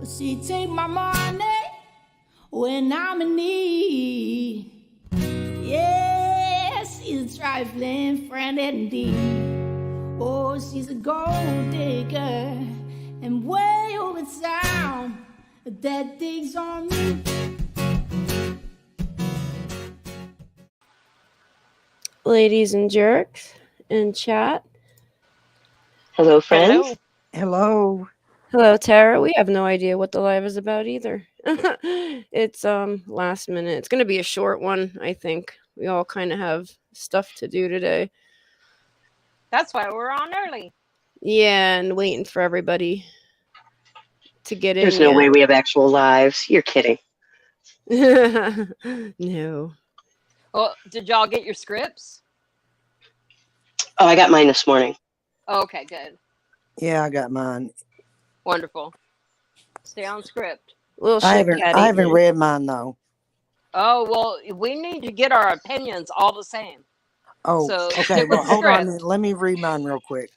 She take my money when I'm in need. Yeah, she's a trifling friend indeed. Oh, she's a gold digger and way over town. That digs on me. Ladies and jerks in chat. Hello, friends. Hello. Hello, Tara. We have no idea what the live is about either. It's last minute. It's gonna be a short one, I think. We all kind of have stuff to do today. That's why we're on early. Yeah, and waiting for everybody to get in. There's no way we have actual lives. You're kidding. No. Well, did y'all get your scripts? Oh, I got mine this morning. Okay, good. Yeah, I got mine. Wonderful. Stay on script. Little I shit haven't read mine though. Oh, well, we need to get our opinions all the same. Oh, So, okay. stick with Well, the hold on a script. minute. Let me read mine real quick.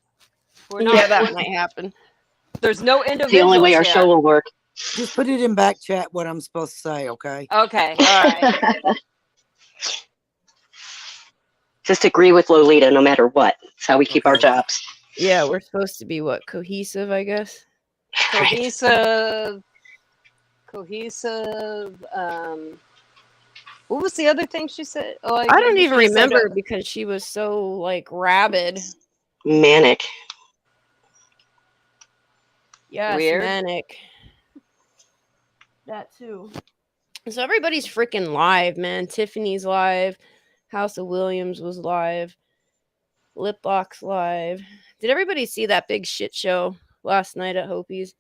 Yeah, that might happen. There's no It's individuals the only way our yet. show will work. Just put it in back chat what I'm supposed to say, okay? Okay, all right. Just agree with Lolita no matter what. That's how we keep our Okay. jobs. Yeah, we're supposed to be what? Cohesive, I guess. Cohesive. What was the other thing she said? Oh, I don't even remember because she was so like rabid. Manic. Yes, Weird. manic. That too. So everybody's freaking live, man. Tiffany's live. House of Williams was live. Lipbox live. Did everybody see that big shit show last night at Hopey's?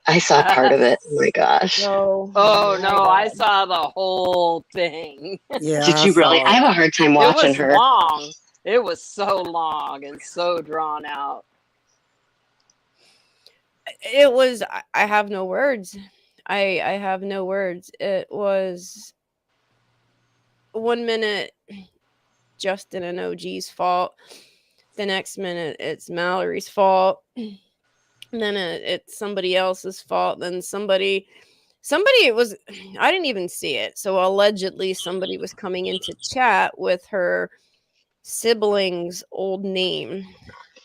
I saw part of it. Oh my gosh. No. Oh no, I saw the whole thing. Yeah. Did you really? I have a hard time watching It was her. long. It was so long and so drawn out. It was. I have no words. I have no words. It was 1 minute Justin and OG's fault. The next minute it's Mallory's fault. And then it's somebody else's fault. Then somebody it was, I didn't even see it. So allegedly somebody was coming into chat with her sibling's old name.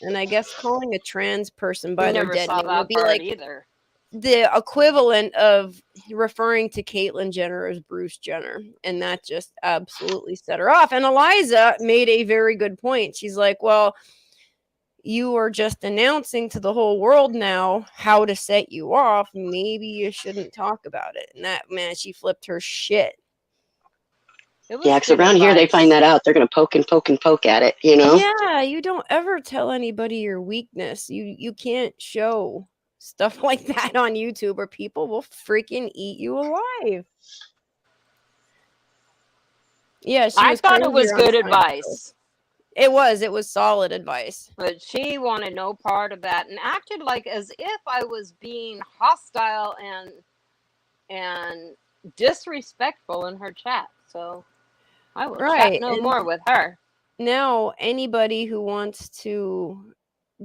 And I guess calling a trans person by their dead name would be like either. the equivalent of referring to Caitlyn Jenner as Bruce Jenner. And that just absolutely set her off. And Eliza made a very good point. She's like, well, you are just announcing to the whole world now how to set you off. Maybe you shouldn't talk about it. And that, man, she flipped her shit. Yeah, because around here they find that out. They're going to poke and poke and poke at it, you know? Yeah, you don't ever tell anybody your weakness. You can't show stuff like that on YouTube or people will freaking eat you alive. Yeah, I thought it was good advice. It was solid advice. But she wanted no part of that and acted like as if I was being hostile and disrespectful in her chat. So I will chat no more with her. Now, anybody who wants to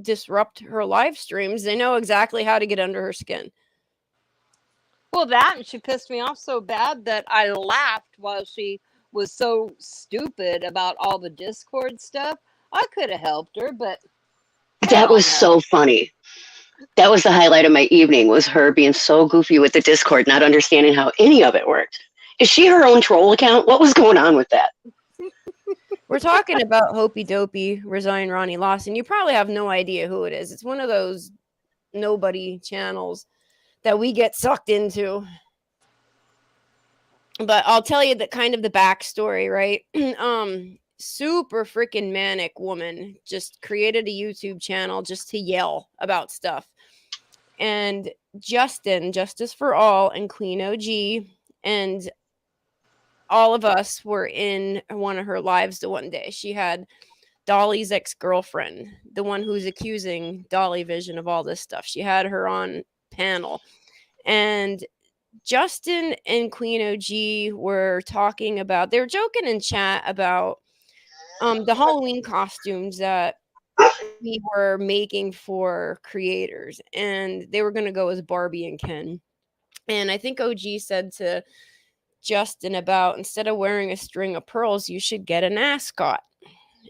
disrupt her live streams, they know exactly how to get under her skin. Well, that, and she pissed me off so bad that I laughed while she was so stupid about all the Discord stuff. I could have helped her, but that was so funny. That was the highlight of my evening, was her being so goofy with the Discord, not understanding how any of it worked. Is she her own troll account? What was going on with that? We're talking about Hopey Dopey, Resign Ronnie Lawson. You probably have no idea who it is. It's one of those nobody channels that we get sucked into. But I'll tell you the kind of the backstory, right? Super freaking manic woman just created a YouTube channel just to yell about stuff. And Justin, Justice for All, and Queen OG, and all of us were in one of her lives the one day. She had Dolly's ex-girlfriend, the one who's accusing Dolly Vision of all this stuff. She had her on panel. And Justin and Queen OG were talking about, they were joking in chat about the Halloween costumes that we were making for creators, and they were going to go as Barbie and Ken. And I think OG said to Justin about, instead of wearing a string of pearls, you should get an ascot.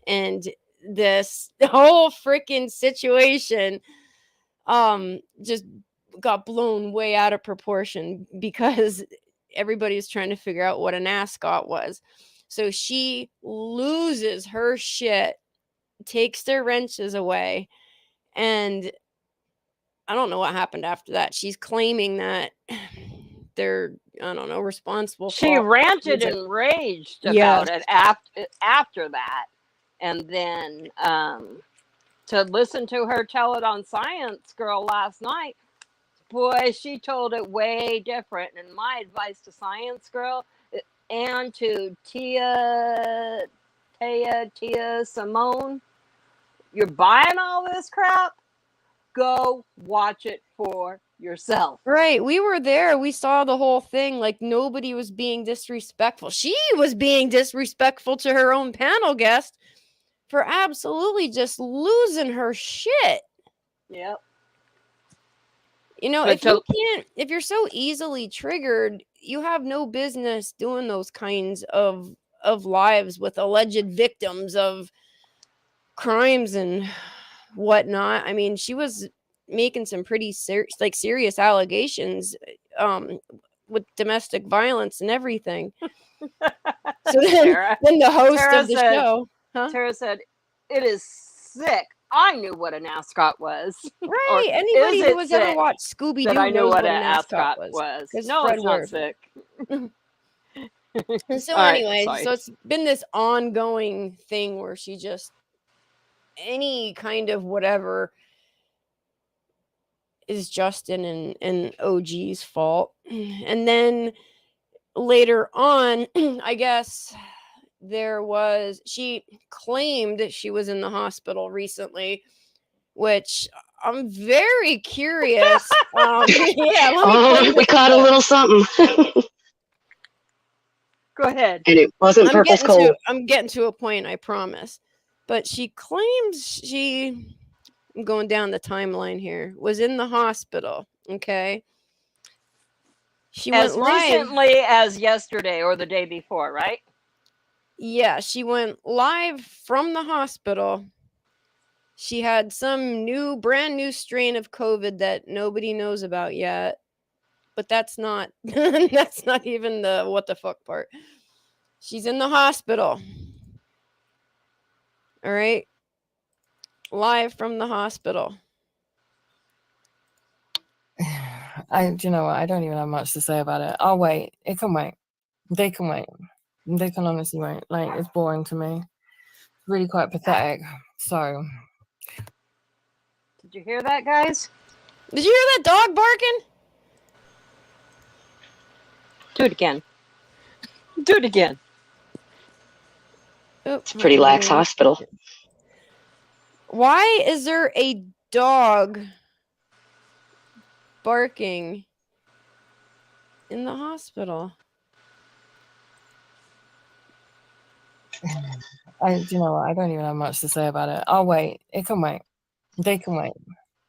And this whole freaking situation just got blown way out of proportion because everybody was trying to figure out what an ascot was. So she loses her shit, takes their wrenches away, and I don't know what happened after that. She's claiming that they're, I don't know, responsible for She all ranted kinds of- and raged Yes. about it after that. And then to listen to her tell it on Science Girl last night, boy, she told it way different. And my advice to Science Girl and to Tia Simone, you're buying all this crap, go watch it for yourself. Right. We were there. We saw the whole thing. Like, nobody was being disrespectful. She was being disrespectful to her own panel guest for absolutely just losing her shit. Yep. You know, But if you're so easily triggered, you have no business doing those kinds of lives with alleged victims of crimes and whatnot. I mean, she was making some pretty serious allegations with domestic violence and everything. So then the host Tara of the said, show, Tara said, "It is sick. I knew what an ascot was." right? Anybody "Is who it has ever sick watched Scooby that Doo I knew knows what what an ascot was." 'cause No, Fred it's not Ward. sick. And so All right, anyway, sorry. so it's been this ongoing thing where she just, any kind of whatever is Justin and OG's fault. And then later on, I guess she claimed she was in the hospital recently, which I'm very curious. Yeah, Oh, we caught a little something. Go ahead. And it wasn't Purple's cold. I'm getting to a point, I promise. But she claims I'm going down the timeline here, was in the hospital. Okay. She As went live. recently as yesterday or the day before, right? Yeah, she went live from the hospital. She had some brand new strain of COVID that nobody knows about yet. But that's not that's not even the what the fuck part. She's in the hospital. All right. Live from the hospital. Do you know what? I don't even have much to say about it. I'll wait. It can wait. They can wait. They can honestly wait. Like, it's boring to me. It's really quite pathetic. So. Did you hear that, guys? Did you hear that dog barking? Do it again. Do it again. It's a pretty lax hospital. Why is there a dog barking in the hospital? Do you know what? I don't even have much to say about it. I'll wait. It can wait. They can wait.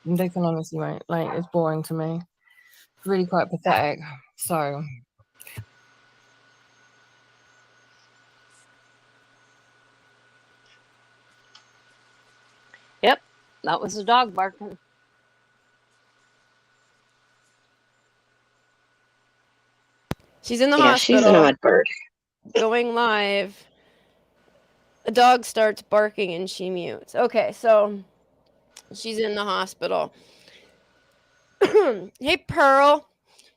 They can honestly wait. Like, it's boring to me. It's really quite pathetic. So. Yep, that was a dog barking. She's in the Yeah, hospital. she's an odd bird. Going live. A dog starts barking and she mutes. Okay, so she's in the hospital. Hey, Pearl.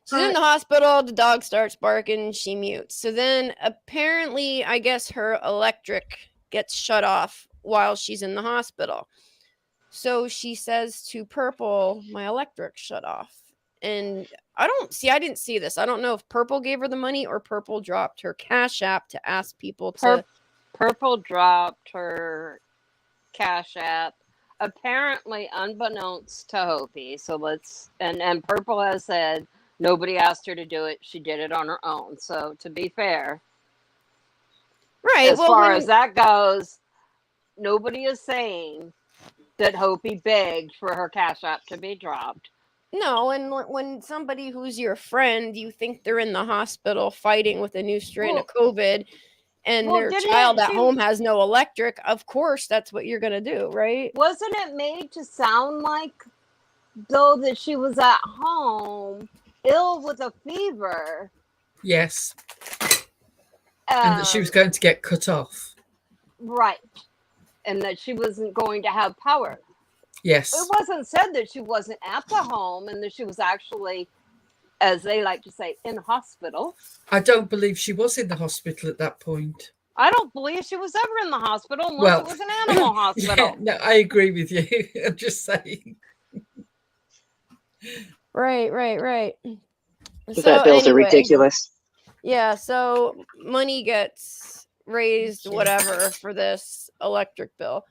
She's in the hospital. The dog starts barking. She mutes. So then apparently, I guess her electric gets shut off while she's in the hospital. So she says to Purple, my electric shut off. And I didn't see this. I don't know if Purple gave her the money or Purple dropped her Cash App to ask people to. Purple dropped her Cash App, apparently unbeknownst to Hopey. So and Purple has said nobody asked her to do it. She did it on her own. So to be fair, right. as far as that goes, nobody is saying that Hopey begged for her Cash App to be dropped. No, and when somebody who's your friend, you think they're in the hospital fighting with a new strain of COVID, and well, their didn't child at she- home has no electric, of course that's what you're gonna do, right? Wasn't it made to sound like, though, that she was at home, ill with a fever? Yes. And that she was going to get cut off. Right. And that she wasn't going to have power. Yes. It wasn't said that she wasn't at the home and that she was actually, as they like to say, in hospital. I don't believe she was in the hospital at that point. I don't believe she was ever in the hospital unless it was an animal hospital. Yeah, no, I agree with you. I'm just saying. Right. That bills are ridiculous. Yeah, so money gets raised, whatever, for this electric bill.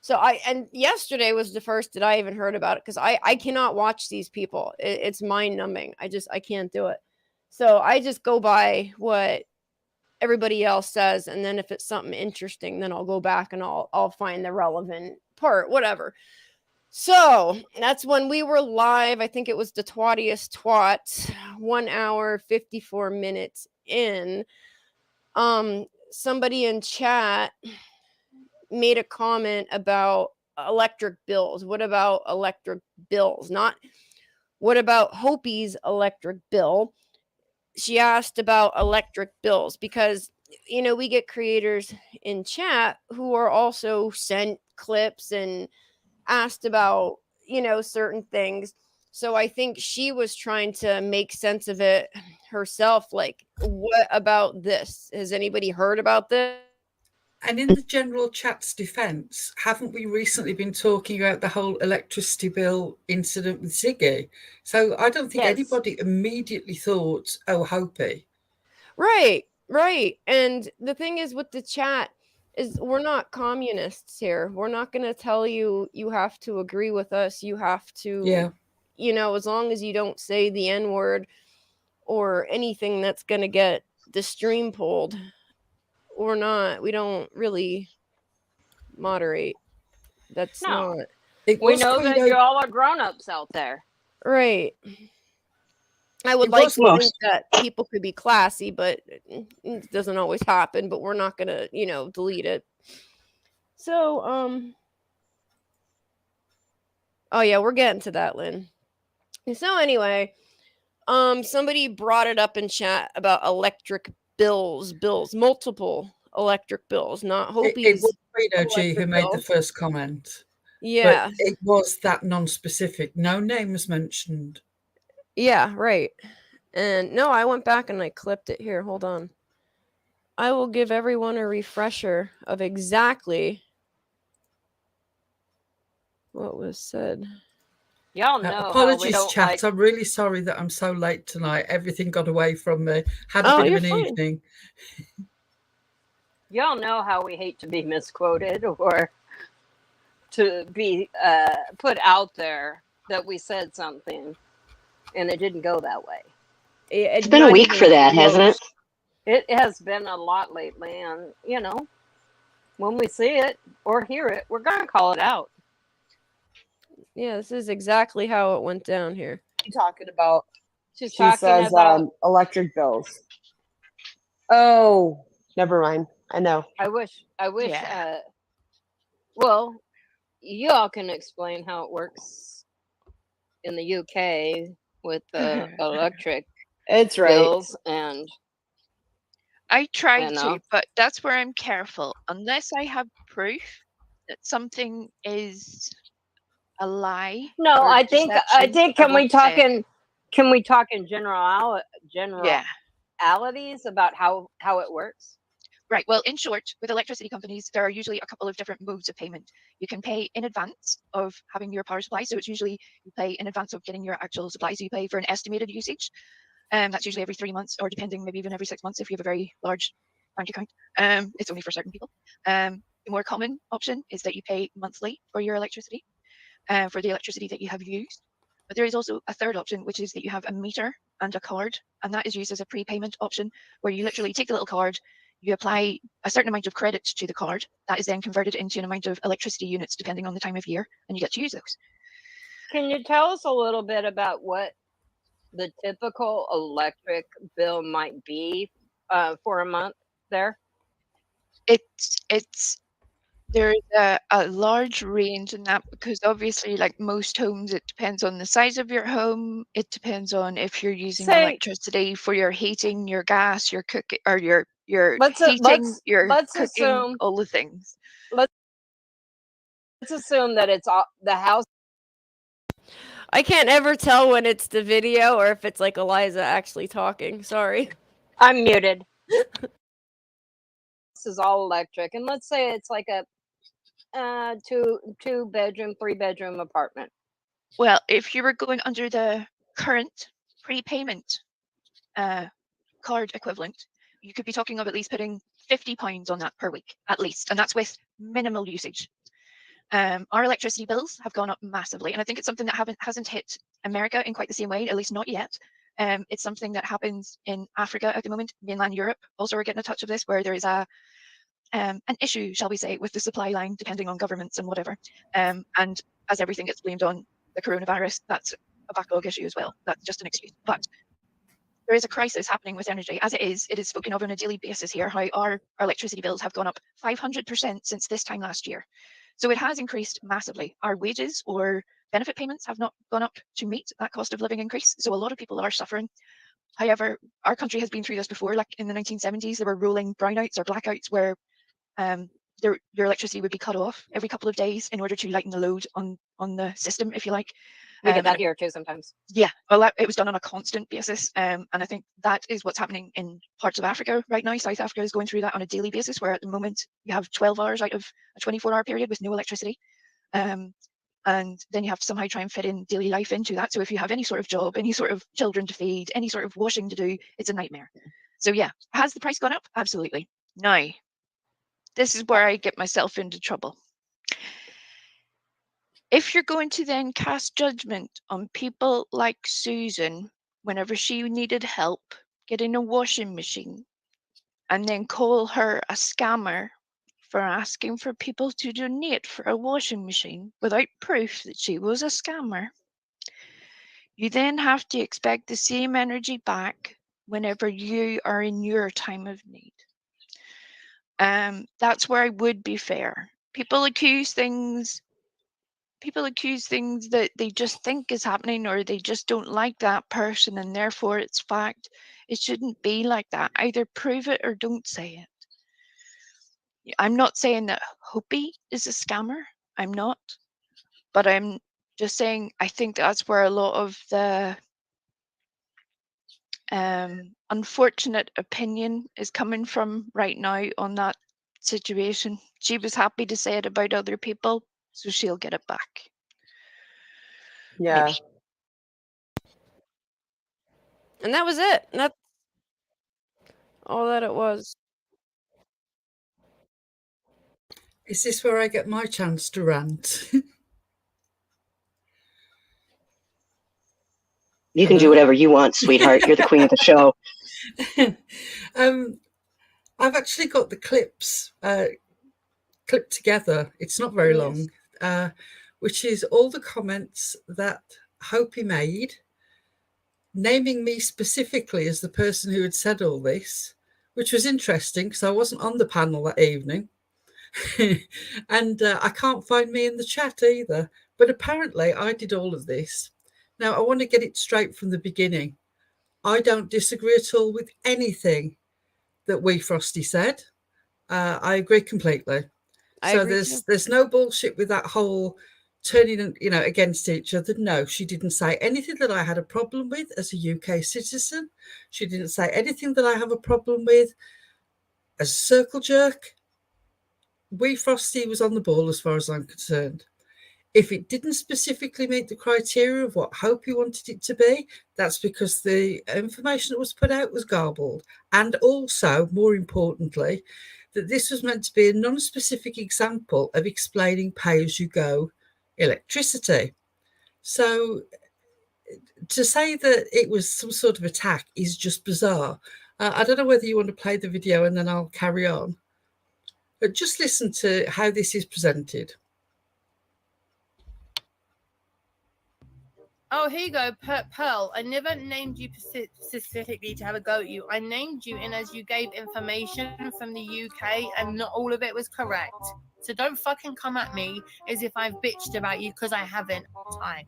So and yesterday was the first that I even heard about it, because I cannot watch these people. It's mind numbing. I can't do it. So I just go by what everybody else says, and then if it's something interesting, then I'll go back and I'll find the relevant part, whatever. So that's when we were live. I think it was the twattiest twat, 1 hour 54 minutes in. Somebody in chat made a comment about electric bills. What about electric bills? Not what about Hopey's electric bill? She asked about electric bills because, we get creators in chat who are also sent clips and asked about, certain things. So I think she was trying to make sense of it herself. Like, what about this? Has anybody heard about this? And in the general chat's defence, haven't we recently been talking about the whole electricity bill incident with Ziggy? So I don't think anybody immediately thought, oh, Hopey. Right. And the thing is with the chat is we're not communists here. We're not going to tell you have to agree with us. You have to, as long as you don't say the N-word or anything that's going to get the stream pulled. We don't really moderate. That's not. We know that you all are grown-ups out there. Right. I would like to think that people could be classy, but it doesn't always happen, but we're not going to, delete it. So, oh yeah, we're getting to that, Lynn. So anyway, somebody brought it up in chat about electric bills, multiple electric bills, not Hopey's. It was Reno G who made the first comment. Yeah. But it was that non-specific. No name was mentioned. Yeah, right. And no, I went back and I clipped it here. Hold on. I will give everyone a refresher of exactly what was said. Y'all know. Apologies, chat. I'm really sorry that I'm so late tonight. Everything got away from me. Had a bit of an evening. Y'all know how we hate to be misquoted or to be put out there that we said something and it didn't go that way. It's been a week for that, hasn't it? It has been a lot lately, and when we see it or hear it, we're gonna call it out. Yeah, this is exactly how it went down here. Talking about? She says about electric bills. Oh, never mind. I know. I wish. Yeah. Well, you all can explain how it works in the UK with the electric it's bills and. I try to, but that's where I'm careful. Unless I have proof that something is a lie. No, I think can we talk in generalities about how it works? Right. Well, in short, with electricity companies, there are usually a couple of different modes of payment. You can pay in advance of having your power supply. So it's usually you pay in advance of getting your actual supply. So you pay for an estimated usage. That's usually every 3 months or depending, maybe even every 6 months if you have a very large bank account. It's only for certain people. The more common option is that you pay monthly for your electricity, for the electricity that you have used. But there is also a third option, which is that you have a meter and a card. And that is used as a prepayment option where you literally take the little card, You apply a certain amount of credit to the card that is then converted into an amount of electricity units depending on the time of year, and you get to use those. Can you tell us a little bit about what the typical electric bill might be for a month there? There's a large range in that, because obviously, like most homes, it depends on the size of your home. It depends on if you're using electricity for your heating, your gas, your cooking, or your heating, your cooking, assume all the things. Let's assume that it's the house. I can't ever tell when it's the video or if it's like Eliza actually talking. Sorry. I'm muted. This is all electric, and let's say it's like a two bedroom, 3-bedroom apartment. Well, if you were going under the current prepayment card equivalent, you could be talking of at least putting £50 on that per week, at least, and that's with minimal usage. Our electricity bills have gone up massively, and I think it's something that hasn't hit America in quite the same way, at least not yet. It's something that happens in Africa at the moment. Mainland Europe also are getting a touch of this, where there is an issue, shall we say, with the supply line, depending on governments and whatever. And as everything gets blamed on the coronavirus, that's a backlog issue as well. That's just an excuse. But there is a crisis happening with energy. As it is spoken of on a daily basis here, how our electricity bills have gone up 500% since this time last year. So it has increased massively. Our wages or benefit payments have not gone up to meet that cost of living increase. So a lot of people are suffering. However, our country has been through this before. Like in the 1970s, there were rolling brownouts or blackouts where your electricity would be cut off every couple of days in order to lighten the load on the system, if you like. We get that here too sometimes. Yeah, well, it was done on a constant basis, and I think that is what's happening in parts of Africa right now. South Africa is going through that on a daily basis, where at the moment you have 12 hours out of a 24-hour period with no electricity, and then you have to somehow try and fit in daily life into that. So if you have any sort of job, any sort of children to feed, any sort of washing to do, it's a nightmare. So yeah, has the price gone up? Absolutely. Now, this is where I get myself into trouble. If you're going to then cast judgment on people like Susan, whenever she needed help getting a washing machine, and then call her a scammer for asking for people to donate for a washing machine without proof that she was a scammer, you then have to expect the same energy back whenever you are in your time of need. That's where I would be fair. People accuse things that they just think is happening, or they just don't like that person and therefore it's fact. It shouldn't be like that. Either prove it or don't say it. I'm not saying that Hopey is a scammer. I'm not. But I'm just saying I think that's where a lot of the unfortunate opinion is coming from right now on that situation. She was happy to say it about other people, so she'll get it back. Yeah. Maybe. And that was it. That's all that it was. Is this where I get my chance to rant? You can do whatever you want, sweetheart. You're the queen of the show. I've actually got the clips clipped together. It's not very long, which is all the comments that Hopey made, naming me specifically as the person who had said all this, which was interesting because I wasn't on the panel that evening. And I can't find me in the chat either. But apparently I did all of this. Now, I want to get it straight from the beginning. I don't disagree at all with anything that Wee Frosty said. I agree completely. There's no bullshit with that whole turning, against each other. No, she didn't say anything that I had a problem with as a UK citizen. She didn't say anything that I have a problem with as a circle jerk. Wee Frosty was on the ball as far as I'm concerned. If it didn't specifically meet the criteria of what Hopey wanted it to be, that's because the information that was put out was garbled. And also, more importantly, that this was meant to be a non-specific example of explaining pay-as-you-go electricity. So to say that it was some sort of attack is just bizarre. I don't know whether you want to play the video and then I'll carry on. But just listen to how this is presented. Oh, here you go, Pearl. I never named you specifically to have a go at you. I named you in as you gave information from the UK, and not all of it was correct. So don't fucking come at me as if I've bitched about you, because I haven't. Time.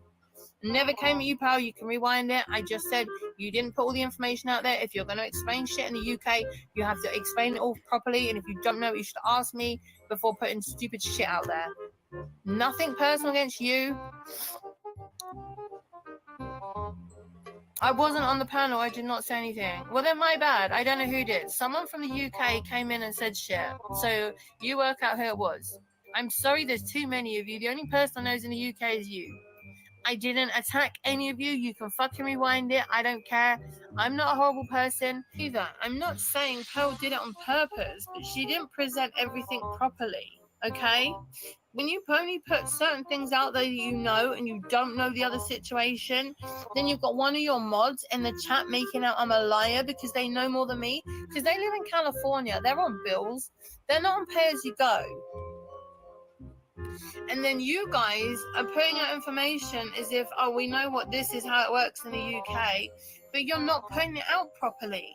Never came at you, Pearl. You can rewind it. I just said you didn't put all the information out there. If you're going to explain shit in the UK, you have to explain it all properly. And if you don't know it, you should ask me before putting stupid shit out there. Nothing personal against you. I wasn't on the panel. I did not say anything. Well, then my bad. I don't know who did. Someone from the UK came in and said shit. So you work out who it was. I'm sorry there's too many of you. The only person I know in the UK is you. I didn't attack any of you. You can fucking rewind it. I don't care. I'm not a horrible person either. I'm not saying Pearl did it on purpose, but she didn't present everything properly. Okay? When you only put certain things out there that you know and you don't know the other situation, then you've got one of your mods in the chat making out I'm a liar because they know more than me, because they live in California. They're on bills. They're not on pay as you go. And then you guys are putting out information as if, oh, we know what this is, how it works in the UK, but you're not putting it out properly.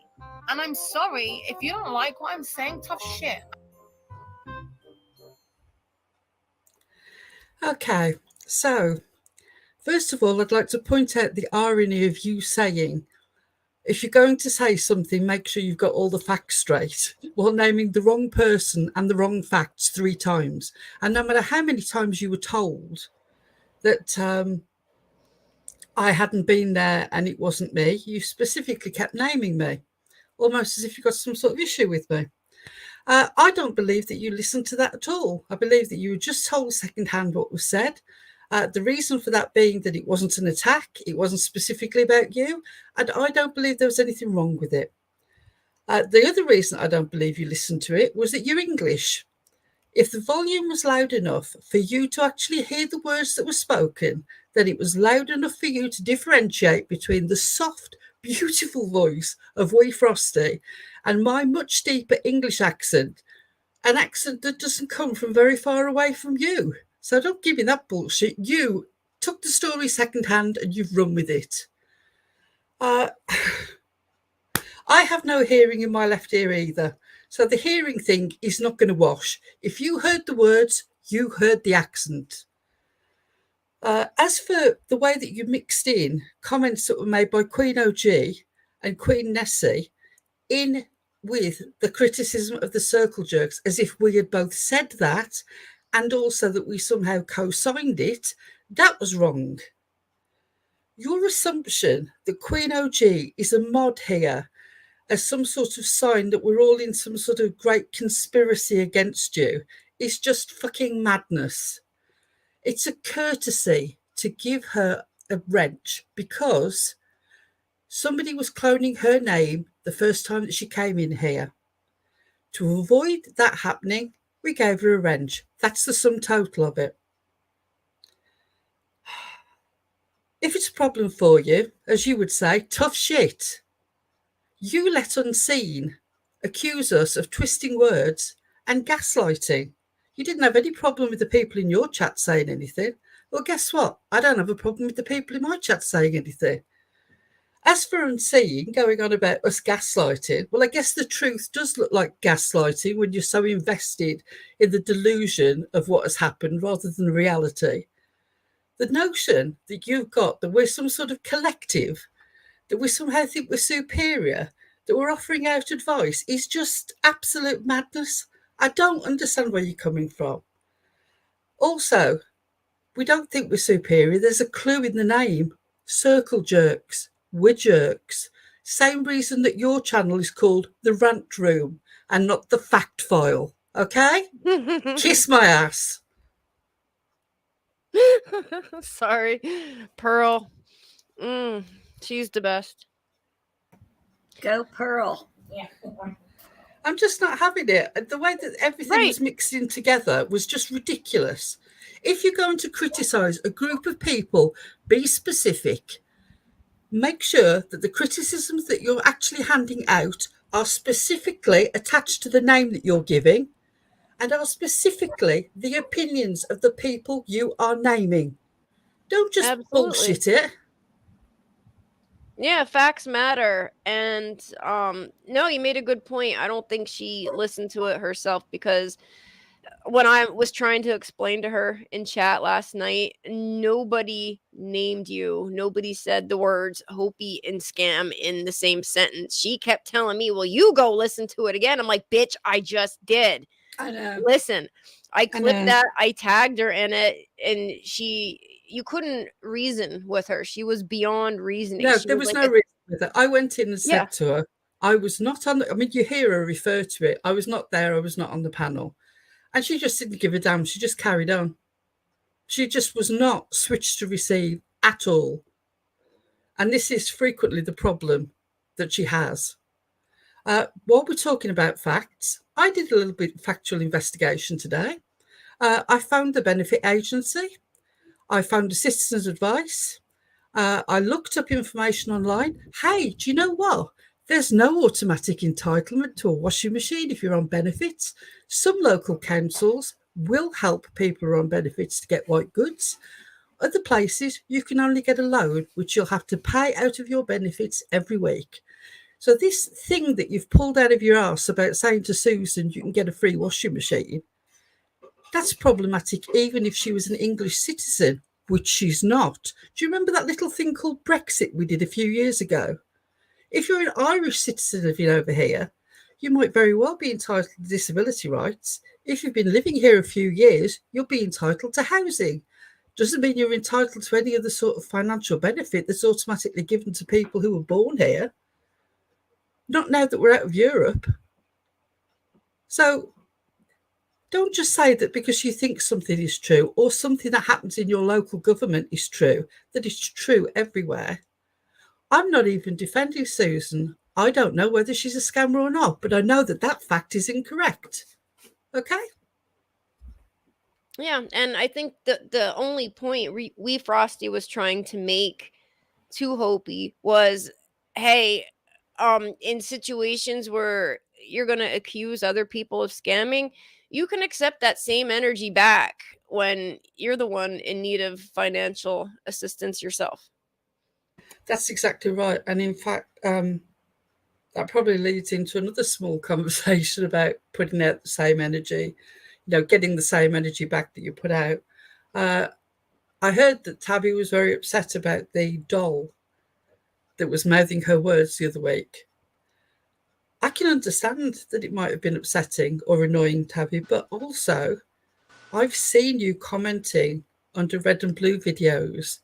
And I'm sorry, if you don't like what I'm saying, tough shit. Okay, so first of all, I'd like to point out the irony of you saying, if you're going to say something, make sure you've got all the facts straight, while naming the wrong person and the wrong facts 3 times. And no matter how many times you were told that I hadn't been there and it wasn't me, you specifically kept naming me, almost as if you got some sort of issue with me. I don't believe that you listened to that at all. I believe that you were just told secondhand what was said. The reason for that being that it wasn't an attack, it wasn't specifically about you, and I don't believe there was anything wrong with it. The other reason I don't believe you listened to it was that you're English. If the volume was loud enough for you to actually hear the words that were spoken, then it was loud enough for you to differentiate between the soft, beautiful voice of Wee Frosty and my much deeper English accent, an accent that doesn't come from very far away from you. So don't give me that bullshit. You took the story secondhand and you've run with it. I have no hearing in my left ear either. So the hearing thing is not going to wash. If you heard the words, you heard the accent. As for the way that you mixed in comments that were made by Queen OG and Queen Nessie in with the criticism of the circle jerks, as if we had both said that and also that we somehow co-signed it, that was wrong. Your assumption that Queen OG is a mod here as some sort of sign that we're all in some sort of great conspiracy against you is just fucking madness. It's a courtesy to give her a wrench because somebody was cloning her name the first time that she came in here. To avoid that happening, we gave her a wrench. That's the sum total of it. If it's a problem for you, as you would say, tough shit. You let Unseen accuse us of twisting words and gaslighting. You didn't have any problem with the people in your chat saying anything. Well, guess what? I don't have a problem with the people in my chat saying anything. As for Unseen going on about us gaslighting, well, I guess the truth does look like gaslighting when you're so invested in the delusion of what has happened rather than reality. The notion that you've got that we're some sort of collective, that we somehow think we're superior, that we're offering out advice is just absolute madness. I don't understand where you're coming from. Also, we don't think we're superior. There's a clue in the name. Circle jerks. We're jerks. Same reason that your channel is called The Rant Room and not The Fact File. Okay? Kiss my ass. Sorry. Pearl. She's the best. Go Pearl. Yeah. I'm just not having it. The way that everything was mixed in together was just ridiculous. If you're going to criticise a group of people, be specific. Make sure that the criticisms that you're actually handing out are specifically attached to the name that you're giving and are specifically the opinions of the people you are naming. Don't just bullshit it. Yeah, facts matter. And no, you made a good point. I don't think she listened to it herself, because when I was trying to explain to her in chat last night, nobody named you. Nobody said the words Hopey and scam in the same sentence. She kept telling me, well, you go listen to it again. I'm like, bitch, I just did. I know. Listen, I clipped that. I tagged her in it, and you couldn't reason with her. She was beyond reasoning. No, She there was like no reason with it. I went in and said to her, I was not on I mean, you hear her refer to it. I was not there. I was not on the panel. And she just didn't give a damn. She just carried on. She just was not switched to receive at all. And this is frequently the problem that she has. While we're talking about facts, I did a little bit of factual investigation today. I found the benefit agency. I found a citizen's advice. I looked up information online. Hey, do you know what? There's no automatic entitlement to a washing machine if you're on benefits. Some local councils will help people who are on benefits to get white goods. Other places, you can only get a loan, which you'll have to pay out of your benefits every week. So this thing that you've pulled out of your arse about saying to Susan you can get a free washing machine, that's problematic even if she was an English citizen, which she's not. Do you remember that little thing called Brexit we did a few years ago? If you're an Irish citizen living over here, you might very well be entitled to disability rights. If you've been living here a few years, you'll be entitled to housing. Doesn't mean you're entitled to any other sort of financial benefit that's automatically given to people who were born here. Not now that we're out of Europe. So don't just say that because you think something is true or something that happens in your local government is true, that it's true everywhere. I'm not even defending Susan. I don't know whether she's a scammer or not, but I know that that fact is incorrect. Okay? Yeah, and I think the only point we Frosty was trying to make to Hopey was, hey, in situations where you're going to accuse other people of scamming, you can accept that same energy back when you're the one in need of financial assistance yourself. That's exactly right. And in fact, that probably leads into another small conversation about putting out the same energy, getting the same energy back that you put out. I heard that Tabby was very upset about the doll that was mouthing her words the other week. I can understand that it might have been upsetting or annoying, Tabby, but also I've seen you commenting under red and blue videos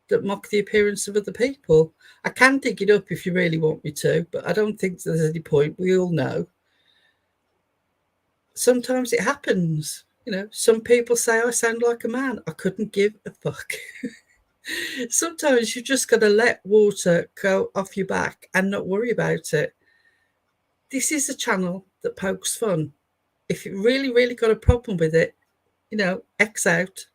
that mock the appearance of other people. I can dig it up if you really want me to, but I don't think there's any point. We all know. Sometimes it happens. Some people say I sound like a man. I couldn't give a fuck. Sometimes you just got to let water go off your back and not worry about it. This is a channel that pokes fun. If you really, really got a problem with it, X out.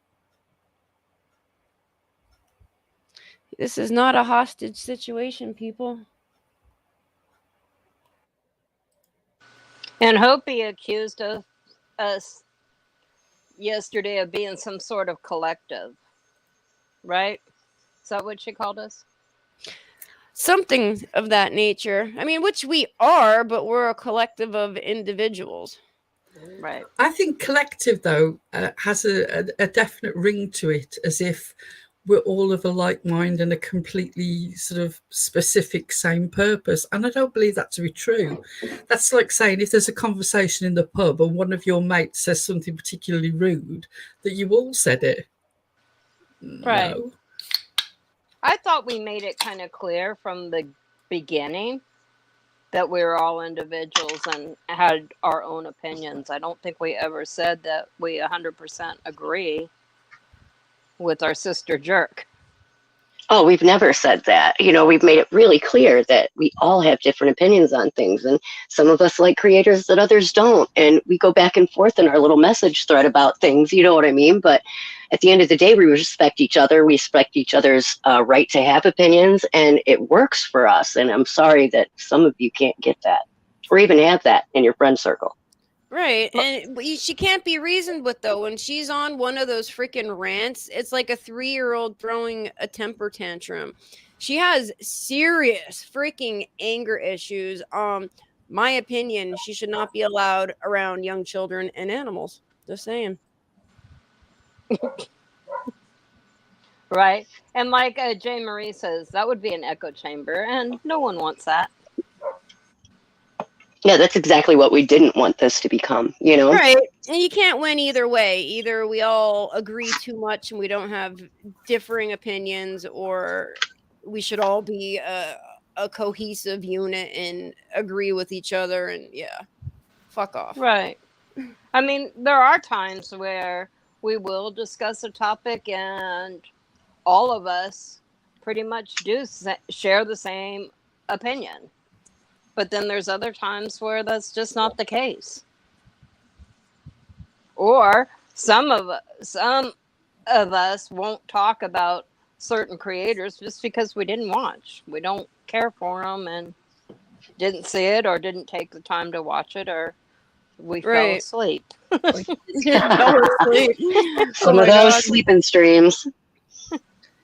This is not a hostage situation, people. And Hopey accused of us yesterday of being some sort of collective, right? Is that what she called us? Something of that nature. I mean, which we are, but we're a collective of individuals. Right. I think collective, though, has a definite ring to it, as if we're all of a like mind and a completely sort of specific same purpose. And I don't believe that to be true. That's like saying if there's a conversation in the pub and one of your mates says something particularly rude, that you all said it. Right. No. I thought we made it kind of clear from the beginning that we were all individuals and had our own opinions. I don't think we ever said that we 100% agree with our sister jerk. Oh, we've never said that. We've made it really clear that we all have different opinions on things, and some of us like creators that others don't, and we go back and forth in our little message thread about things, you know what I mean? But at the end of the day, we respect each other. We respect each other's right to have opinions, and it works for us. And I'm sorry that some of you can't get that. or even have that in your friend circle. Right. And she can't be reasoned with, though. When she's on one of those freaking rants, it's like a 3-year-old throwing a temper tantrum. She has serious freaking anger issues. My opinion, she should not be allowed around young children and animals. Just saying. Right. And like Jane Marie says, that would be an echo chamber, and no one wants that. Yeah, that's exactly what we didn't want this to become, you know? Right. And you can't win either way. Either we all agree too much and we don't have differing opinions, or we should all be a cohesive unit and agree with each other, and yeah, fuck off. Right. I mean, there are times where we will discuss a topic and all of us pretty much do share the same opinion. But then there's other times where that's just not the case. Or some of us won't talk about certain creators just because we didn't watch. We don't care for them and didn't see it, or didn't take the time to watch it, or we fell asleep. Fell asleep. Some of those sleeping streams.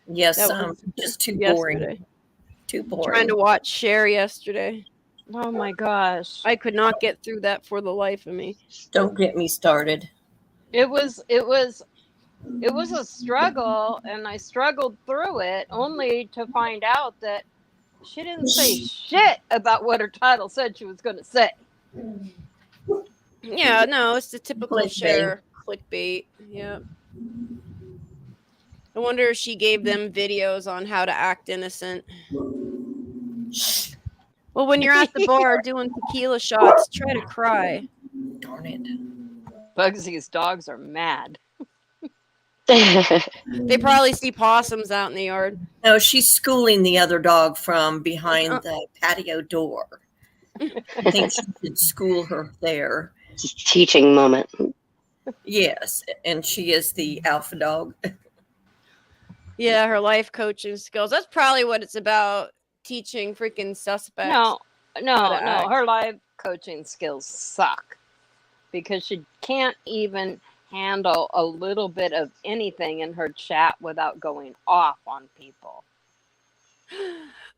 Yes, just too boring. Yesterday. Too boring. Trying to watch Cher yesterday. Oh my gosh. I could not get through that for the life of me. Don't get me started. It was a struggle, and I struggled through it only to find out that she didn't say shit about what her title said she was going to say. Yeah, no, it's the typical Cher clickbait. Yeah. I wonder if she gave them videos on how to act innocent. Well, when you're at the bar doing tequila shots, try to cry. Darn it. Bugsy's dogs are mad. They probably see possums out in the yard. No, she's schooling the other dog from behind the patio door. I think she should school her there. Just teaching moment. Yes, and she is the alpha dog. Yeah, her life coaching skills. That's probably what it's about. Teaching freaking suspects. No. Her life coaching skills suck because she can't even handle a little bit of anything in her chat without going off on people.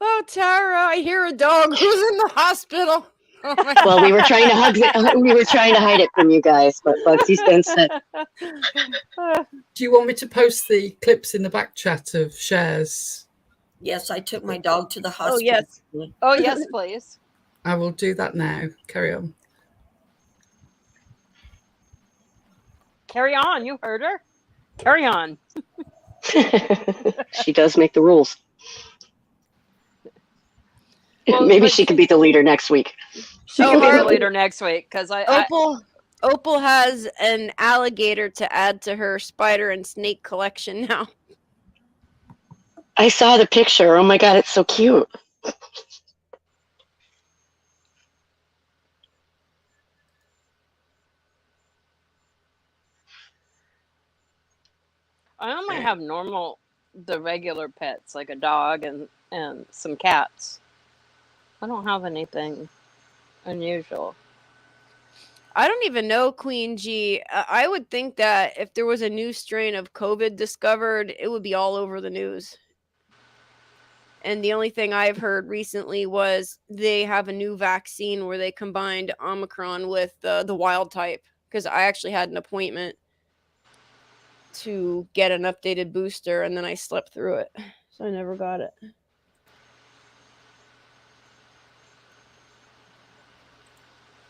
Oh, Tara, I hear a dog who's in the hospital. Oh my Well, we were trying to hide it from you guys, but Bugsy's been set. Do you want me to post the clips in the back chat of Cher's? Yes, I took my dog to the hospital. Oh, yes, please. I will do that now. Carry on. Carry on. You heard her. Carry on. She does make the rules. Well, maybe she could be the leader next week. She can be the leader next week because Opal has an alligator to add to her spider and snake collection now. I saw the picture. Oh my God, it's so cute. I only have the regular pets, like a dog and some cats. I don't have anything unusual. I don't even know, Queen G. I would think that if there was a new strain of COVID discovered, it would be all over the news. And the only thing I've heard recently was they have a new vaccine where they combined Omicron with the wild type. Because I actually had an appointment to get an updated booster, and then I slept through it. So I never got it.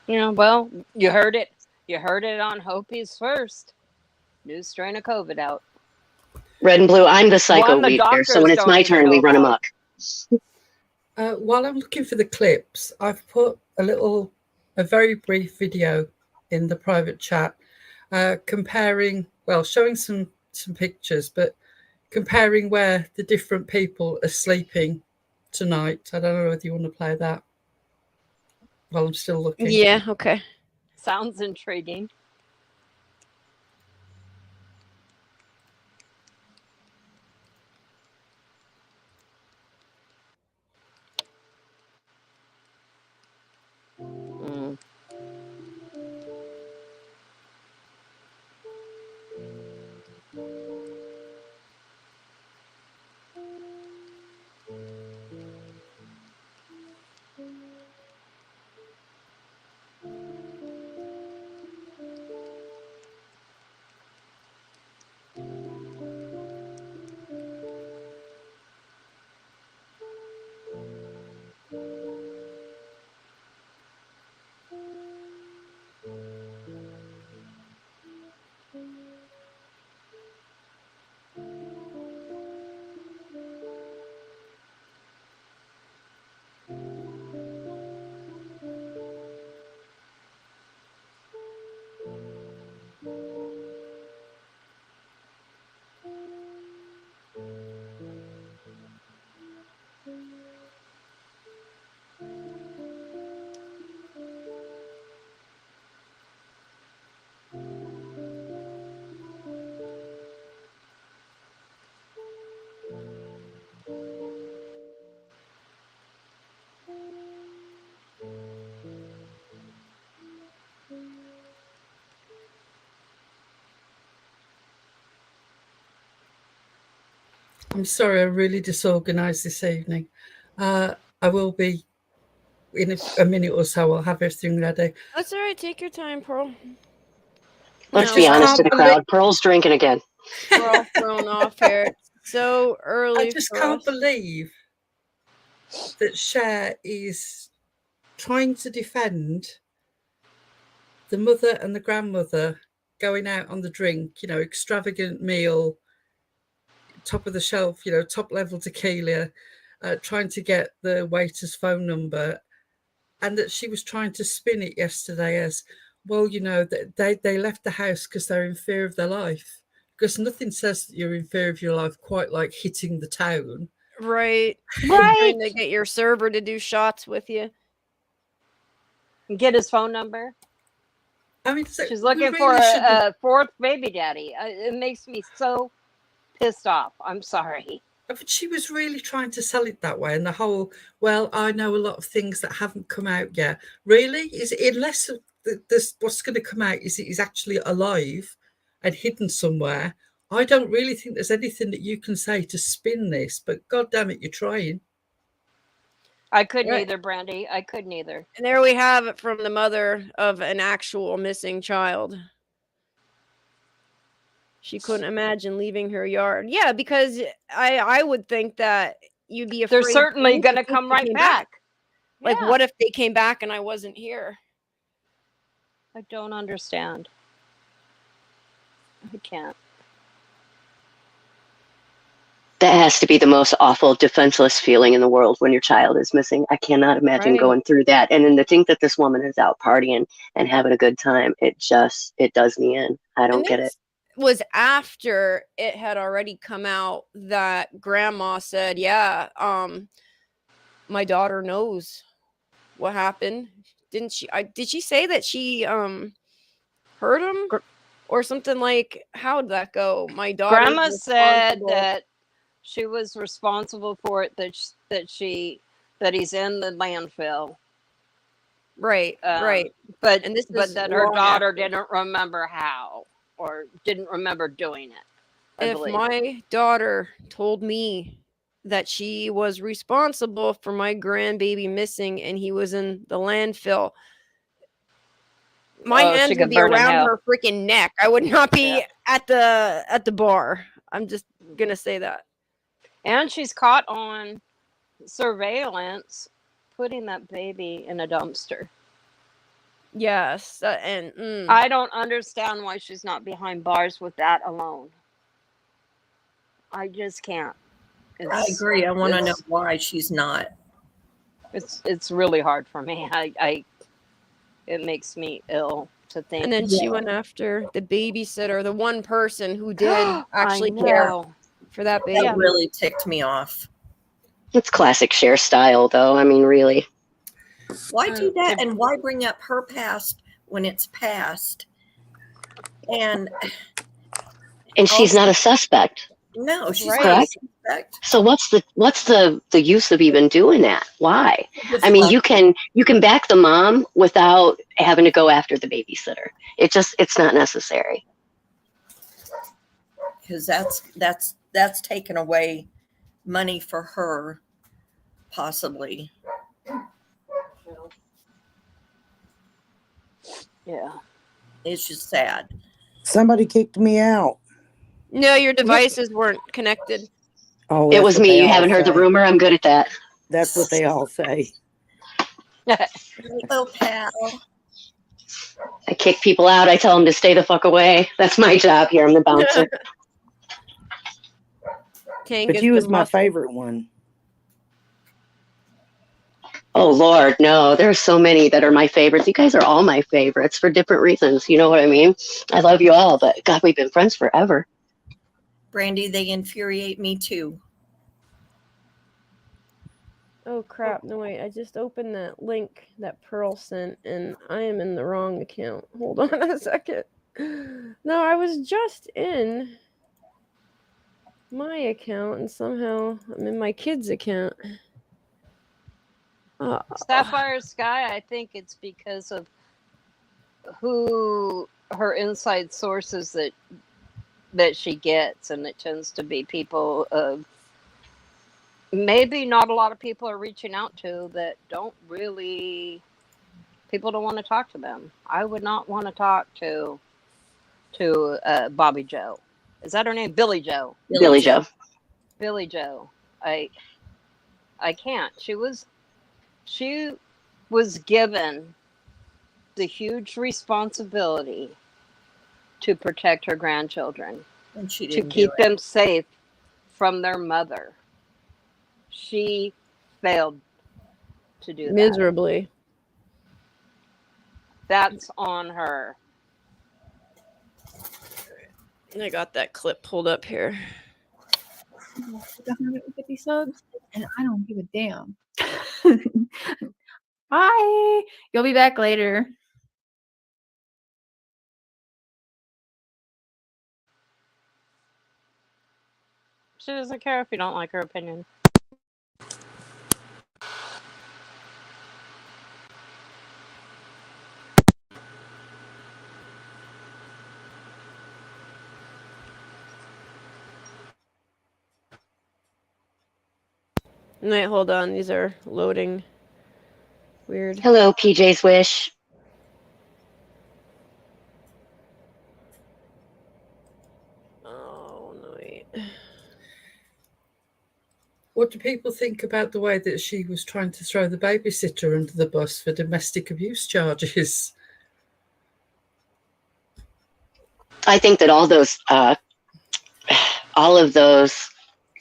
Yeah, well, you heard it. You heard it on Hopey's first. New strain of COVID out. Red and blue, I'm the psycho lead here, so when it's my turn, we run amok. While I'm looking for the clips, I've put a very brief video in the private chat comparing, showing some pictures, but comparing where the different people are sleeping tonight. I don't know whether you want to play that while I'm still looking. Yeah, okay. Sounds intriguing. I'm sorry, I'm really disorganized this evening. I will be in a minute or so. I'll have everything ready. That's all right. Take your time, Pearl. Let's No, be honest can't to the believe- crowd. Pearl's drinking again. we're all thrown off here. It's so early I just for can't us. believe that Cher is trying to defend the mother and the grandmother going out on the drink, extravagant meal, top of the shelf, top level tequila, trying to get the waiter's phone number, and that she was trying to spin it yesterday as, well, that they left the house because they're in fear of their life. Because nothing says that you're in fear of your life quite like hitting the town. Right. Right. Trying to get your server to do shots with you. Get his phone number. I mean, She's looking for a fourth baby daddy. It makes me so pissed off. I'm sorry. But she was really trying to sell it that way. And the whole, well, I know a lot of things that haven't come out yet. Really? Is it, unless this, what's going to come out is it is actually alive and hidden somewhere? I don't really think there's anything that you can say to spin this, but God damn it, you're trying. I couldn't Right. either, Brandy. I couldn't either. And there we have it from the mother of an actual missing child. She couldn't imagine leaving her yard. Yeah, because I would think that you'd be afraid. They're certainly going to if come they right came back. Like, Yeah. what if they came back and I wasn't here? I don't understand. I can't. That has to be the most awful, defenseless feeling in the world when your child is missing. I cannot imagine Right. going through that. And then to think that this woman is out partying and having a good time, it does me in. I don't And get it. this was after it had already come out that grandma said, yeah, my daughter knows what happened. Didn't she? Did she say that she hurt him or something? Like, how'd that go? My daughter Grandma said that she was responsible for it, that he's in the landfill. Right, right. But And this but is that her long daughter after. didn't remember how, or didn't remember doing it. I If believe. my daughter told me that she was responsible for my grandbaby missing and he was in the landfill, my Oh, she hands could would be burn in around hell. her freaking neck. I would not be Yeah. at the bar. I'm just gonna say that. And she's caught on surveillance putting that baby in a dumpster. Yes, and I don't understand why she's not behind bars with that alone. I just can't. I agree. I want to know why she's not. It's really hard for me. It makes me ill to think. and then she went after the babysitter, the one person who did actually care know. for that baby. That really ticked me off. It's classic Cher style, though. I mean, really. Why do that, and why bring up her past when it's past? And she's not a suspect. no, she's Right. not a Correct. suspect. So what's the use of even doing that? Why? I mean, you can back the mom without having to go after the babysitter. It's not necessary. Because that's taken away money for her, possibly. Yeah. It's just sad. Somebody kicked me out. No, your devices weren't connected. Oh, It that's was what me. they You all haven't heard the say. rumor. I'm good at that. That's what they all say. Oh, pal. I kick people out. I tell them to stay the fuck away. That's my job here. I'm the bouncer. Tank But is you the was my muscle. favorite one. Oh, Lord, no. There are so many that are my favorites. You guys are all my favorites for different reasons. You know what I mean? I love you all, but God, we've been friends forever. Brandy, they infuriate me too. Oh crap, no wait, I just opened that link that Pearl sent and I am in the wrong account. Hold on a second. No, I was just in my account and somehow I'm in my kid's account. Sapphire Sky, I think it's because of who her inside sources that she gets, and it tends to be people of maybe not a lot of people are reaching out to that don't really, people don't want to talk to them. I would not want to talk to Bobby Joe. Is that her name? Billy Joe. Billy Joe. Billy Joe. I can't. She was given the huge responsibility to protect her grandchildren, And she to didn't keep do it. them safe from their mother. She failed to do that. Miserably. That's on her. I got that clip pulled up here. 150 subs, and I don't give a damn. Bye. You'll be back later. She doesn't care if you don't like her opinion. Wait, hold on. These are loading. Weird. Hello, PJ's Wish. Oh, no, wait. What do people think about the way that she was trying to throw the babysitter under the bus for domestic abuse charges? I think that all of those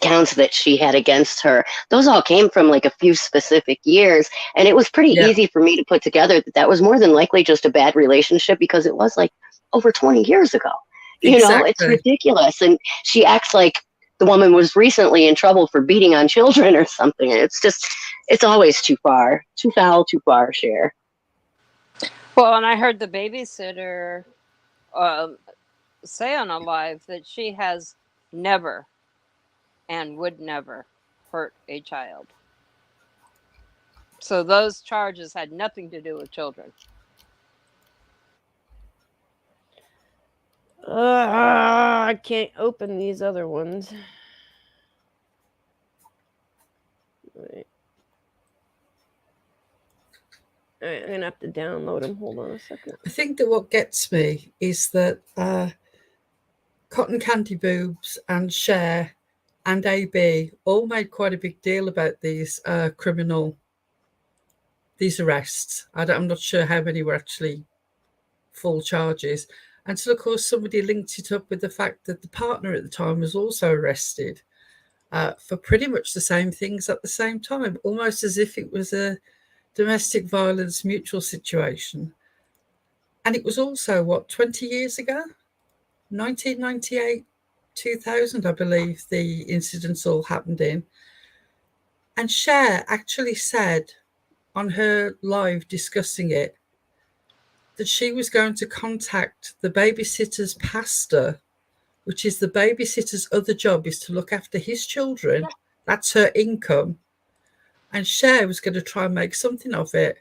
counts that she had against her, those all came from like a few specific years, and it was pretty easy for me to put together that that was more than likely just a bad relationship because it was like over 20 years ago. You know, it's ridiculous, and she acts like the woman was recently in trouble for beating on children or something. It's just, it's always too far, too foul, too far, Cher. Well, and I heard the babysitter say on a live that she has never and would never hurt a child. So those charges had nothing to do with children. I can't open these other ones. Wait. All right, I'm going to have to download them. Hold on a second. I think that what gets me is that Cotton Candy Boobs and Cher and AB all made quite a big deal about these these arrests. I'm not sure how many were actually full charges. Until, of course, somebody linked it up with the fact that the partner at the time was also arrested for pretty much the same things at the same time, almost as if it was a domestic violence mutual situation. And it was also, 20 years ago? 1998, 2000, I believe, the incidents all happened in. And Cher actually said on her live discussing it that she was going to contact the babysitter's pastor, which is the babysitter's other job is to look after his children. That's her income. And Cher was going to try and make something of it.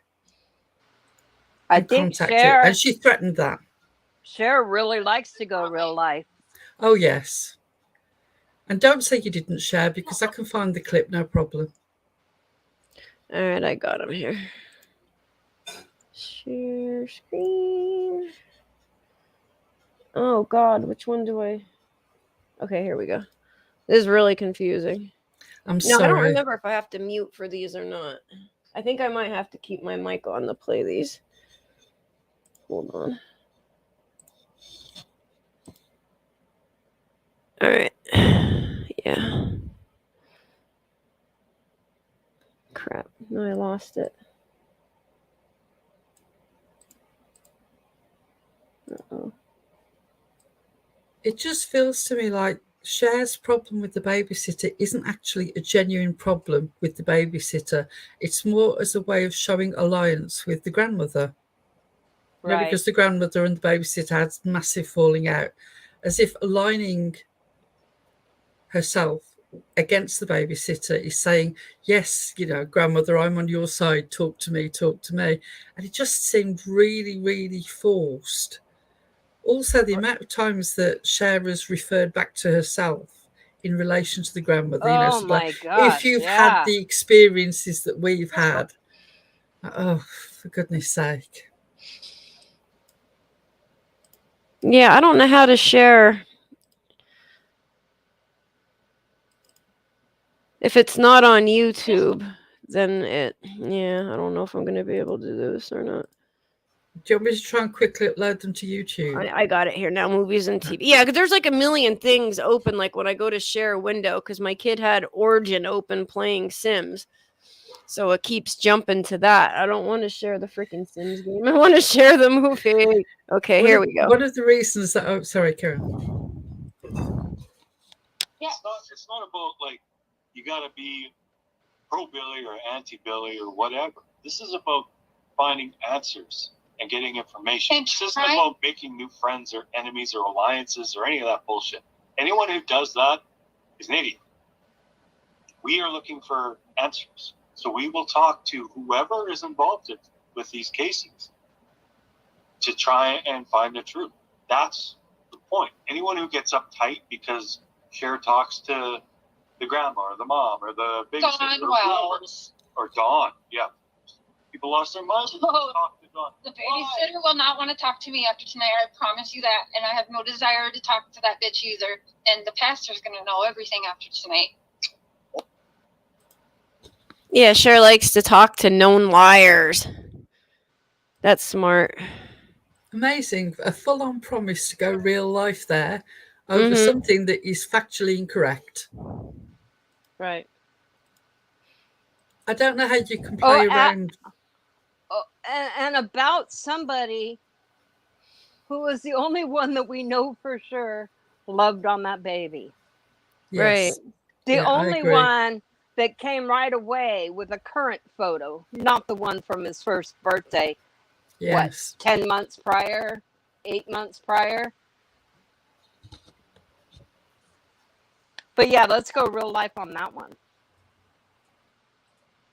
I think Cher, and she threatened that. Cher really likes to go real life. Oh, yes. And don't say you didn't share, because I can find the clip, no problem. All right, I got him here. Share screen. Oh, God, which one do I... Okay, here we go. This is really confusing. I'm sorry. I don't remember if I have to mute for these or not. I think I might have to keep my mic on to play these. Hold on. All right. Yeah. Crap. No, I lost it. Uh-oh. It just feels to me like Cher's problem with the babysitter isn't actually a genuine problem with the babysitter. It's more as a way of showing alliance with the grandmother. Right. You know, because the grandmother and the babysitter had massive falling out, as if aligning herself against the babysitter is saying, yes, you know, grandmother, I'm on your side, talk to me. And it just seemed really, really forced. Also, the amount of times that Cher has referred back to herself in relation to the grandmother. Oh Sort of my like, if gosh, you've had yeah. the experiences that we've had, oh, for goodness sake. Yeah, I don't know how to share. If it's not on YouTube, then I don't know if I'm going to be able to do this or not. Do you want me to try and quickly upload them to YouTube? I got it here now, movies and TV. Yeah, because there's like a million things open, like when I go to share a window, because my kid had Origin open playing Sims. So it keeps jumping to that. I don't want to share the freaking Sims game. I want to share the movie. Okay, here we go. One of the reasons that... Oh, sorry, Karen. Yeah. It's not about, like, you got to be pro-Billy or anti-Billy or whatever. This is about finding answers and getting information. This isn't about making new friends or enemies or alliances or any of that bullshit. Anyone who does that is an idiot. We are looking for answers. So we will talk to whoever is involved with these cases to try and find the truth. That's the point. Anyone who gets uptight because Cher talks to the grandma or the mom or the babysitter or Dawn, yeah. People lost their minds. Talk to Dawn. The babysitter will not want to talk to me after tonight. I promise you that. And I have no desire to talk to that bitch either. And the pastor's going to know everything after tonight. Yeah, Cher likes to talk to known liars. That's smart. Amazing. A full-on promise to go real life there over something that is factually incorrect. Right. I don't know how you can play around. And about somebody who was the only one that we know for sure loved on that baby. Yes. Right. The only one that came right away with a current photo, not the one from his first birthday. Yes. What, 10 months prior? 8 months prior? But yeah, let's go real life on that one.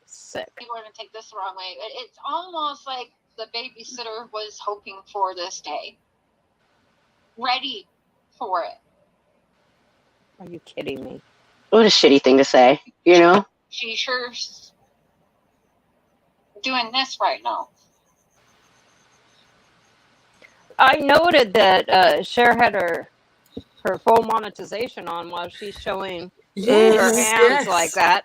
Sick. People are going to take this the wrong way. It's almost like the babysitter was hoping for this day. Ready for it. Are you kidding me? What a shitty thing to say, you know? She sure's doing this right now. I noted that Cher had her full monetization on while she's showing her hands like that.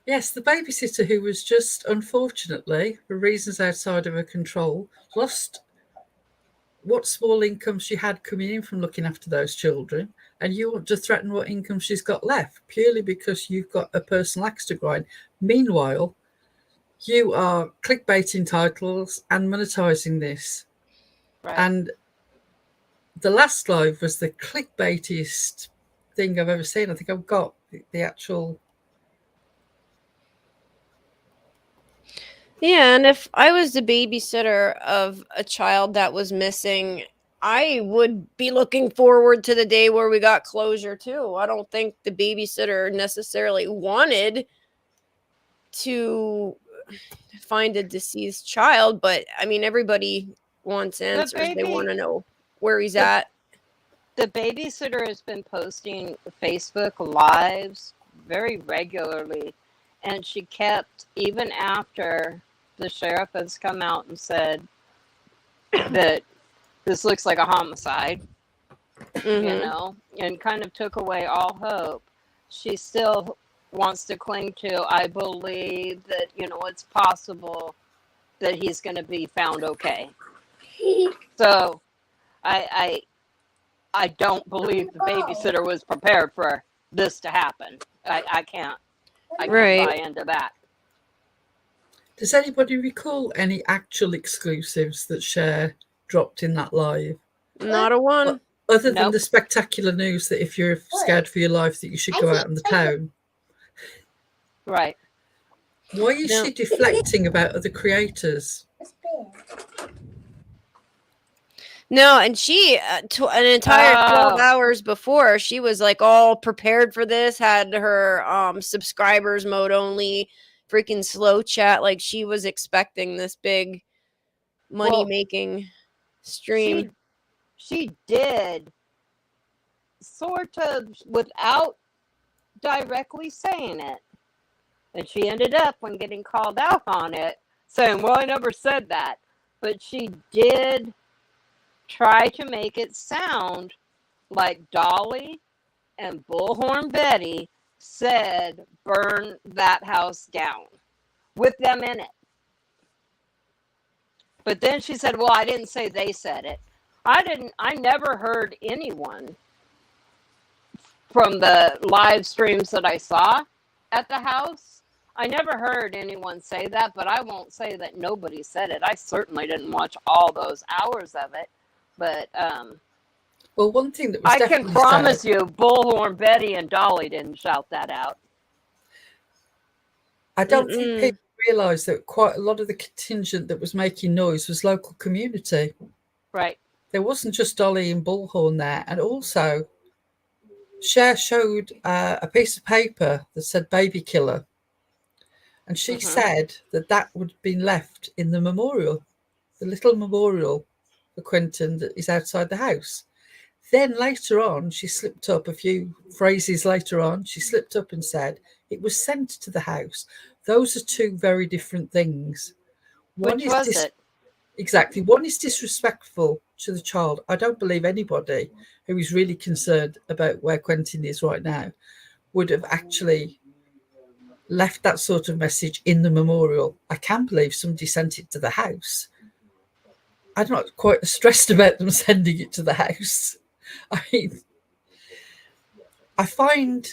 Yes, the babysitter who was just, unfortunately, for reasons outside of her control, lost what small income she had coming in from looking after those children, and you want to threaten what income she's got left purely because you've got a personal axe to grind. Meanwhile, you are clickbaiting titles and monetizing this. Right. And the last live was the clickbaitiest thing I've ever seen. I think I've got the actual... Yeah, and if I was the babysitter of a child that was missing, I would be looking forward to the day where we got closure too. I don't think the babysitter necessarily wanted to find a deceased child, but I mean, everybody wants answers. They want to know where he's at. The babysitter has been posting Facebook lives very regularly, and she kept, even after the sheriff has come out and said that this looks like a homicide, you know, and kind of took away all hope. She still wants to cling to, I believe that, you know, it's possible that he's going to be found okay. So I don't believe the babysitter was prepared for this to happen. I can't buy into that. Does anybody recall any actual exclusives that Cher dropped in that live? Not a one. Other than the spectacular news that if you're scared for your life that you should go out in the town. Right. Why is she deflecting about other creators? No, and she, an entire 12 hours before, she was like all prepared for this, had her subscribers mode only, freaking slow chat, like she was expecting this big money-making stream. She did sort of without directly saying it. And she ended up, when getting called out on it, saying, well, I never said that. But she did try to make it sound like Dolly and Bullhorn Betty said, burn that house down with them in it. But then she said, well, I didn't say they said it. I never heard anyone from the live streams that I saw at the house. I never heard anyone say that, but I won't say that nobody said it. I certainly didn't watch all those hours of it. But well, one thing that was I can definitely promise said, you, Bullhorn Betty and Dolly didn't shout that out. I don't think people realised that quite a lot of the contingent that was making noise was local community. Right. There wasn't just Dolly and Bullhorn there. And also, Cher showed a piece of paper that said baby killer. And she said that would have been left in the memorial, the little memorial for Quentin that is outside the house. Then later on, she slipped up a few phrases later on. She slipped up and said it was sent to the house. Those are two very different things. Which was it? Exactly. One is disrespectful to the child. I don't believe anybody who is really concerned about where Quentin is right now would have actually left that sort of message in the memorial. I can't believe somebody sent it to the house. I'm not quite as stressed about them sending it to the house. I mean, I find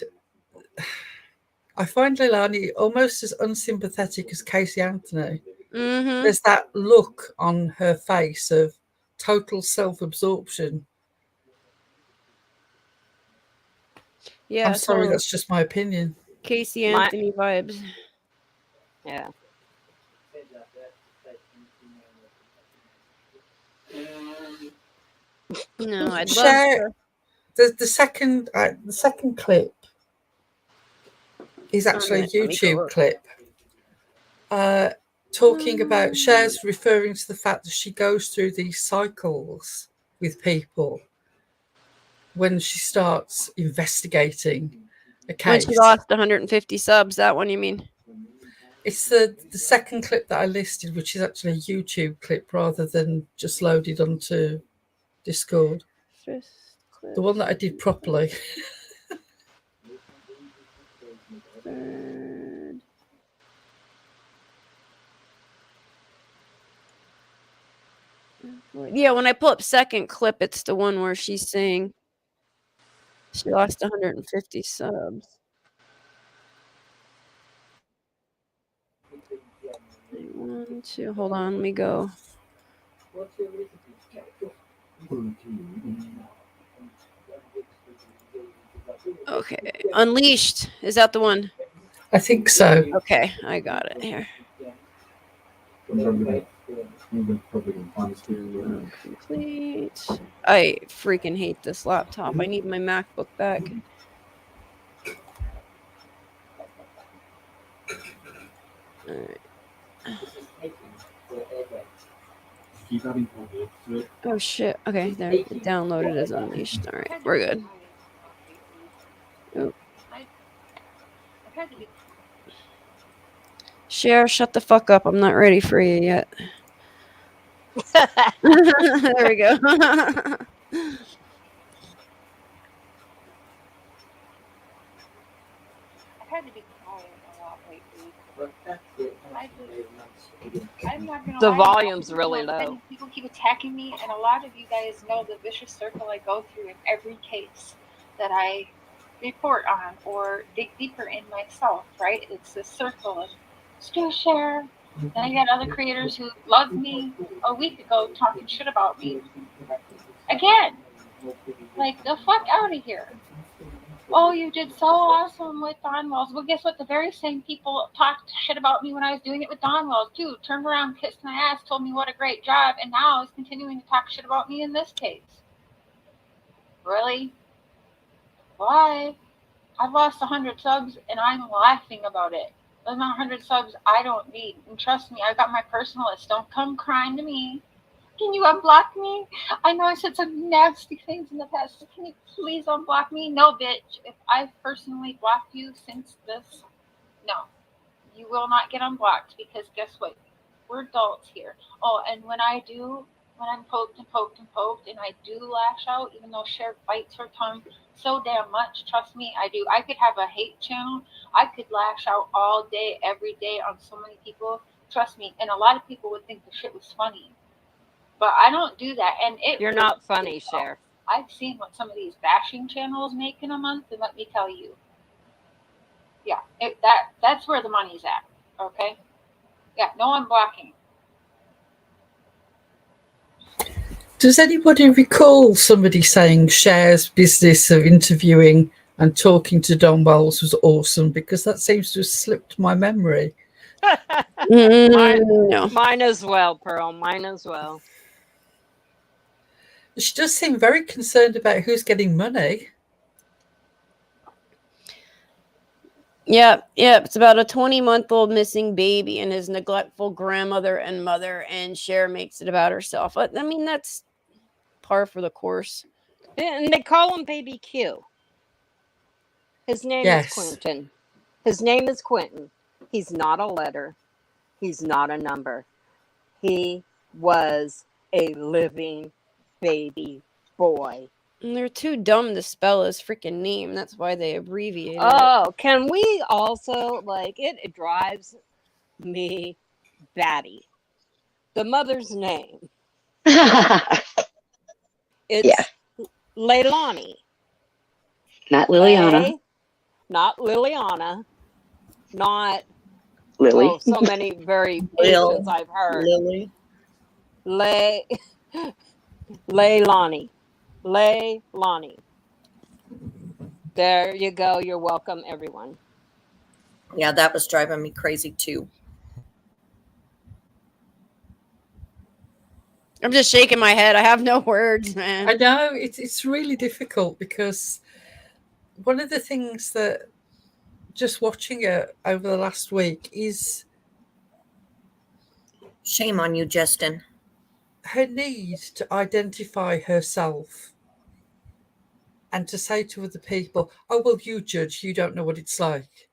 Leilani almost as unsympathetic as Casey Anthony. There's that look on her face of total self-absorption. Yeah, I'm sorry, that's just my opinion. Casey Anthony vibes. Yeah. No, I'd Share love the second clip is actually a YouTube clip talking about Cher's referring to the fact that she goes through these cycles with people when she starts investigating a case. When she lost 150 subs, that one you mean? It's the second clip that I listed, which is actually a YouTube clip rather than just loaded onto Discord. The one that I did properly. Yeah, when I pull up second clip, it's the one where she's saying she lost 150 subs. One, two, hold on, let me go. Okay, Unleashed, is that the one? I think so. Okay, I got it here. Complete. I freaking hate this laptop. I need my MacBook back. All right. Oh shit. Okay, there. It downloaded as Unleashed. All right, we're good. Oh. Cher, shut the fuck up. I'm not ready for you yet. There we go. The volume's really low. People keep attacking me, and a lot of you guys know the vicious circle I go through in every case that I report on or dig deeper in myself, right? It's this circle of still share. Then I got other creators who loved me a week ago talking shit about me. Again, like, the fuck out of here. Oh, you did so awesome with Dawn Wells. Well, guess what? The very same people talked shit about me when I was doing it with Dawn Wells, too. Turned around, kissed my ass, told me what a great job, and now is continuing to talk shit about me in this case. Really? Why? I've lost 100 subs, and I'm laughing about it. Those 100 subs I don't need. And trust me, I've got my personal list. Don't come crying to me. Can you unblock me? I know I said some nasty things in the past, but can you please unblock me? No, bitch. If I've personally blocked you since this, no. You will not get unblocked because guess what? We're adults here. Oh, and when I'm poked and poked and poked and I do lash out, even though Cher bites her tongue so damn much, trust me, I do. I could have a hate channel. I could lash out all day, every day on so many people. Trust me. And a lot of people would think the shit was funny. But I don't do that. And You're not funny, Cher. I've seen what some of these bashing channels make in a month, and let me tell you. Yeah, that's where the money's at. Okay? Yeah, no unblocking. Does anybody recall somebody saying Cher's business of interviewing and talking to Don Bowles was awesome? Because that seems to have slipped my memory. Mine as well, Pearl. Mine as well. She does seem very concerned about who's getting money. Yep. It's about a 20-month-old missing baby and his neglectful grandmother and mother, and Cher makes it about herself. I mean, that's par for the course. And they call him Baby Q. His name is Quentin. His name is Quentin. He's not a letter. He's not a number. He was a living baby boy. And they're too dumb to spell his freaking name. That's why they abbreviate it. Oh, can we also, it drives me batty. The mother's name. It's Leilani. Not Liliana. Not Liliana. Not Lily. Oh, so many variations I've heard. Lily. Leilani. Leilani. There you go. You're welcome, everyone. Yeah, that was driving me crazy too. I'm just shaking my head. I have no words, man. I know it's really difficult because one of the things that just watching it over the last week is shame on you, Justin. Her need to identify herself and to say to other people, oh, well, you judge, you don't know what it's like.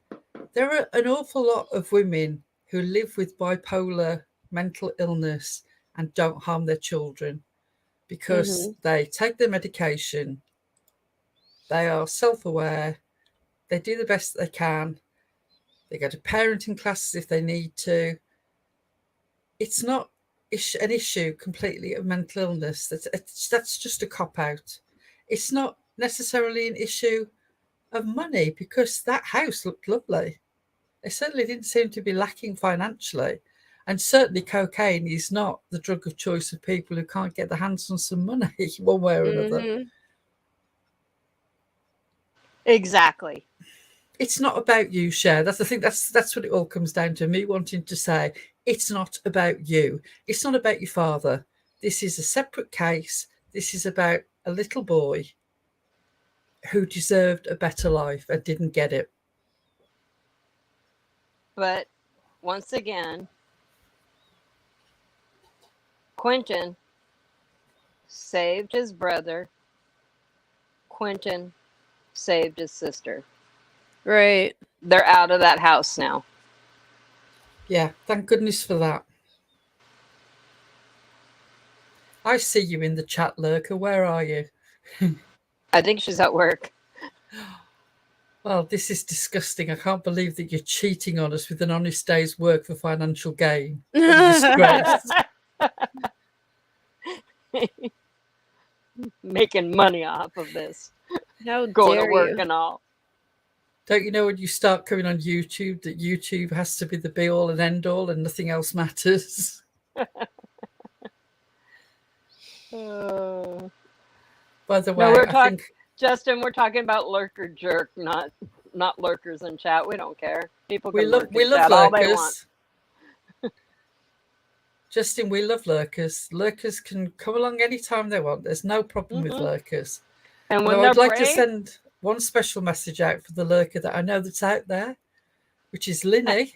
There are an awful lot of women who live with bipolar mental illness and don't harm their children because they take their medication, they are self-aware, they do the best they can, they go to parenting classes if they need to. It's not an issue completely of mental illness. That's just a cop-out. It's not necessarily an issue of money because that house looked lovely. It certainly didn't seem to be lacking financially. And certainly cocaine is not the drug of choice of people who can't get their hands on some money one way or another. Exactly. It's not about you, Cher. That's the thing. That's what it all comes down to. Me wanting to say it's not about you. It's not about your father. This is a separate case. This is about a little boy who deserved a better life and didn't get it. But once again, Quentin saved his brother. Quentin saved his sister. Right. They're out of that house now. Yeah, thank goodness for that. I see you in the chat, Lurker. Where are you? I think she's at work. Well, this is disgusting. I can't believe that you're cheating on us with an honest day's work for financial gain. Making money off of this. How going to dare work you. and all. Don't you know when you start coming on YouTube that YouTube has to be the be all and end all and nothing else matters? By the way, I think Justin, we're talking about lurker jerk, not lurkers in chat. We don't care. People can lurk in chat all they want. Justin, we love lurkers. Lurkers can come along anytime they want. There's no problem with lurkers. And when I'd like to send one special message out for the lurker that I know that's out there, which is Linny.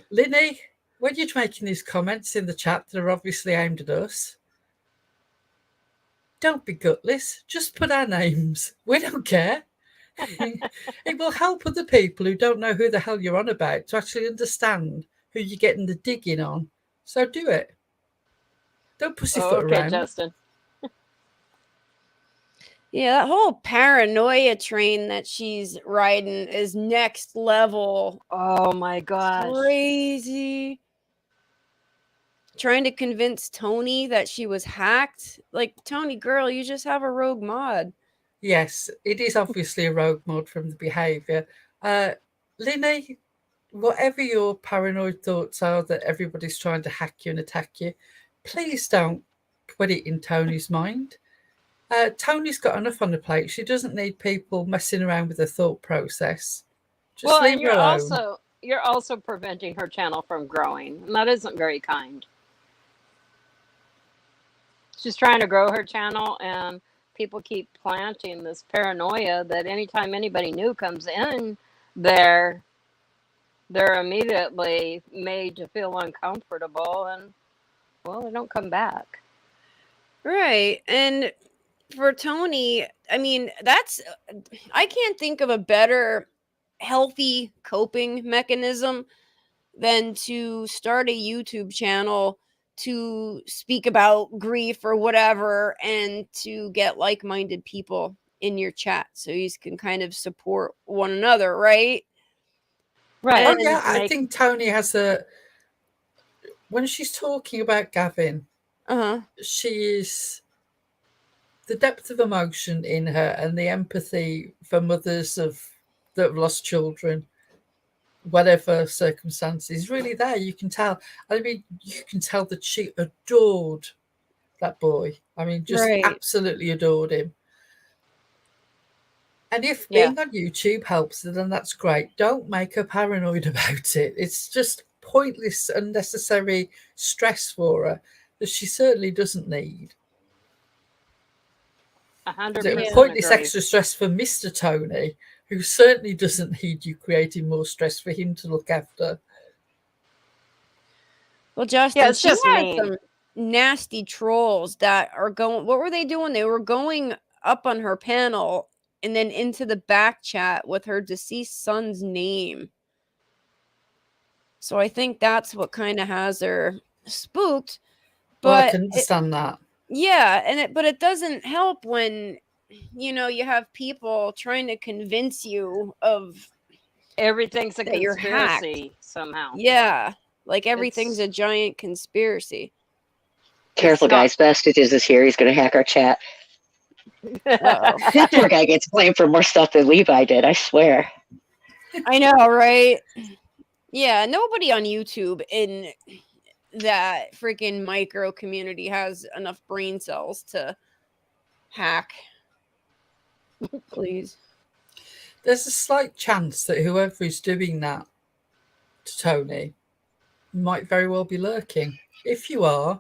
Linny, when you're making these comments in the chat that are obviously aimed at us, don't be gutless. Just put our names. We don't care. It will help other people who don't know who the hell you're on about to actually understand who you're getting the digging on. So do it. Don't pussyfoot Okay, around. Justin. Yeah, that whole paranoia train that she's riding is next level. Oh my gosh. Crazy. Trying to convince Tony that she was hacked. Like, Tony, girl, you just have a rogue mod. Yes, it is obviously a rogue mod from the behaviour. Linny, whatever your paranoid thoughts are that everybody's trying to hack you and attack you, please don't put it in Tony's mind. Tony's got enough on the plate. She doesn't need people messing around with her thought process. Just leave her alone. You're also preventing her channel from growing, and that isn't very kind. She's trying to grow her channel, and people keep planting this paranoia that anytime anybody new comes in, they're immediately made to feel uncomfortable, and well, they don't come back. Right. And for Tony, I mean, I can't think of a better healthy coping mechanism than to start a YouTube channel to speak about grief or whatever, and to get like-minded people in your chat so you can kind of support one another, right? Right. Oh yeah, I think Tony has when she's talking about Gavin, she is the depth of emotion in her and the empathy for mothers that have lost children, whatever circumstances, really there. You can tell. I mean, you can tell that she adored that boy. I mean, just absolutely adored him. And if being on YouTube helps her, then that's great. Don't make her paranoid about it. It's just pointless, unnecessary stress for her that she certainly doesn't need. 100% pointless agree. extra stress for Mr. Tony, who certainly doesn't need you creating more stress for him to look after. Well, Justin, it's she just had mean. some nasty trolls that are going. What were they doing? They were going up on her panel and then into the back chat with her deceased son's name. So I think that's what kind of has her spooked. But Well, I can understand that. Yeah, but it doesn't help when you have people trying to convince you of everything's a that you're hacked. conspiracy somehow. Yeah, like everything's a giant conspiracy. Careful, guys. Vestiges is here. He's going to hack our chat. That poor guy gets blamed for more stuff than Levi did, I swear. I know, right? Yeah, nobody on YouTube in that freaking micro community has enough brain cells to hack. Please. There's a slight chance that whoever is doing that to Tony might very well be lurking. If you are,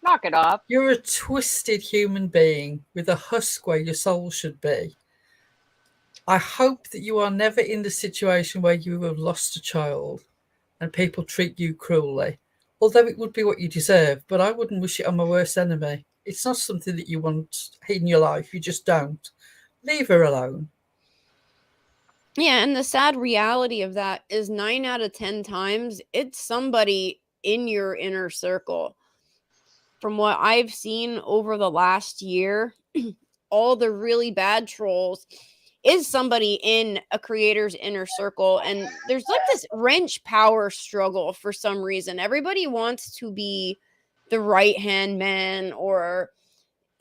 knock it off. You're a twisted human being with a husk where your soul should be. I hope that you are never in the situation where you have lost a child and people treat you cruelly. Although it would be what you deserve, but I wouldn't wish it on my worst enemy. It's not something that you want in your life. You just don't. Leave her alone. Yeah, and the sad reality of that is 9 out of 10 times, it's somebody in your inner circle. From what I've seen over the last year, all the really bad trolls is somebody in a creator's inner circle. And there's like this wrench power struggle for some reason. Everybody wants to be the right-hand man or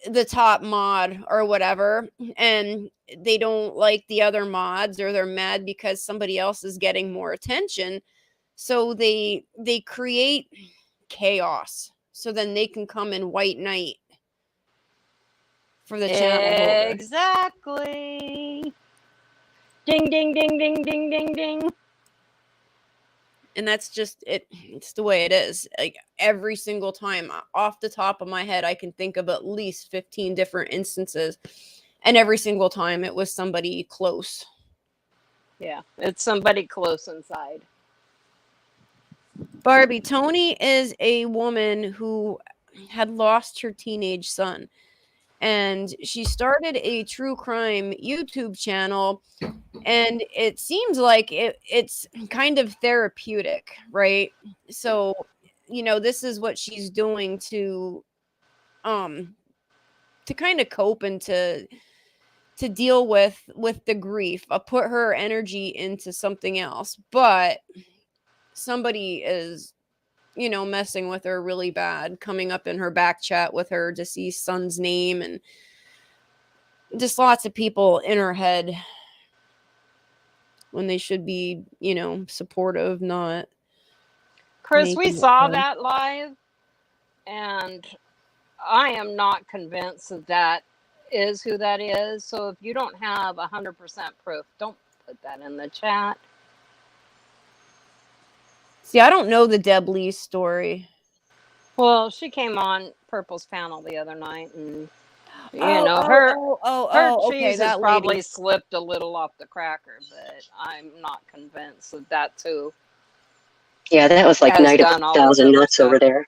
the top mod or whatever, and they don't like the other mods, or they're mad because somebody else is getting more attention. So they create chaos so then they can come in white knight for the channel holder. Exactly. Ding, ding, ding, ding, ding, ding, ding. And that's just it. It's the way it is. Like every single time, off the top of my head, I can think of at least 15 different instances. And every single time it was somebody close. Yeah, it's somebody close inside. Barbie, Tony is a woman who had lost her teenage son. and she started a true crime YouTube channel, and it seems like it's kind of therapeutic, right? So, this is what she's doing to kind of cope and to deal with the grief. Put her energy into something else, but somebody is messing with her really bad, coming up in her back chat with her deceased son's name, and just lots of people in her head when they should be, supportive, not Chris, we making it saw hard. that live, and I am not convinced that is who that is. So if you don't have 100% proof, don't put that in the chat. See, I don't know the Deb Lee story. Well, she came on Purple's panel the other night, and her cheese okay, has that probably lady. slipped a little off the cracker, but I'm not convinced that that's who. Yeah, that was like has Night of done all this 1,000 other Nuts over stuff. there.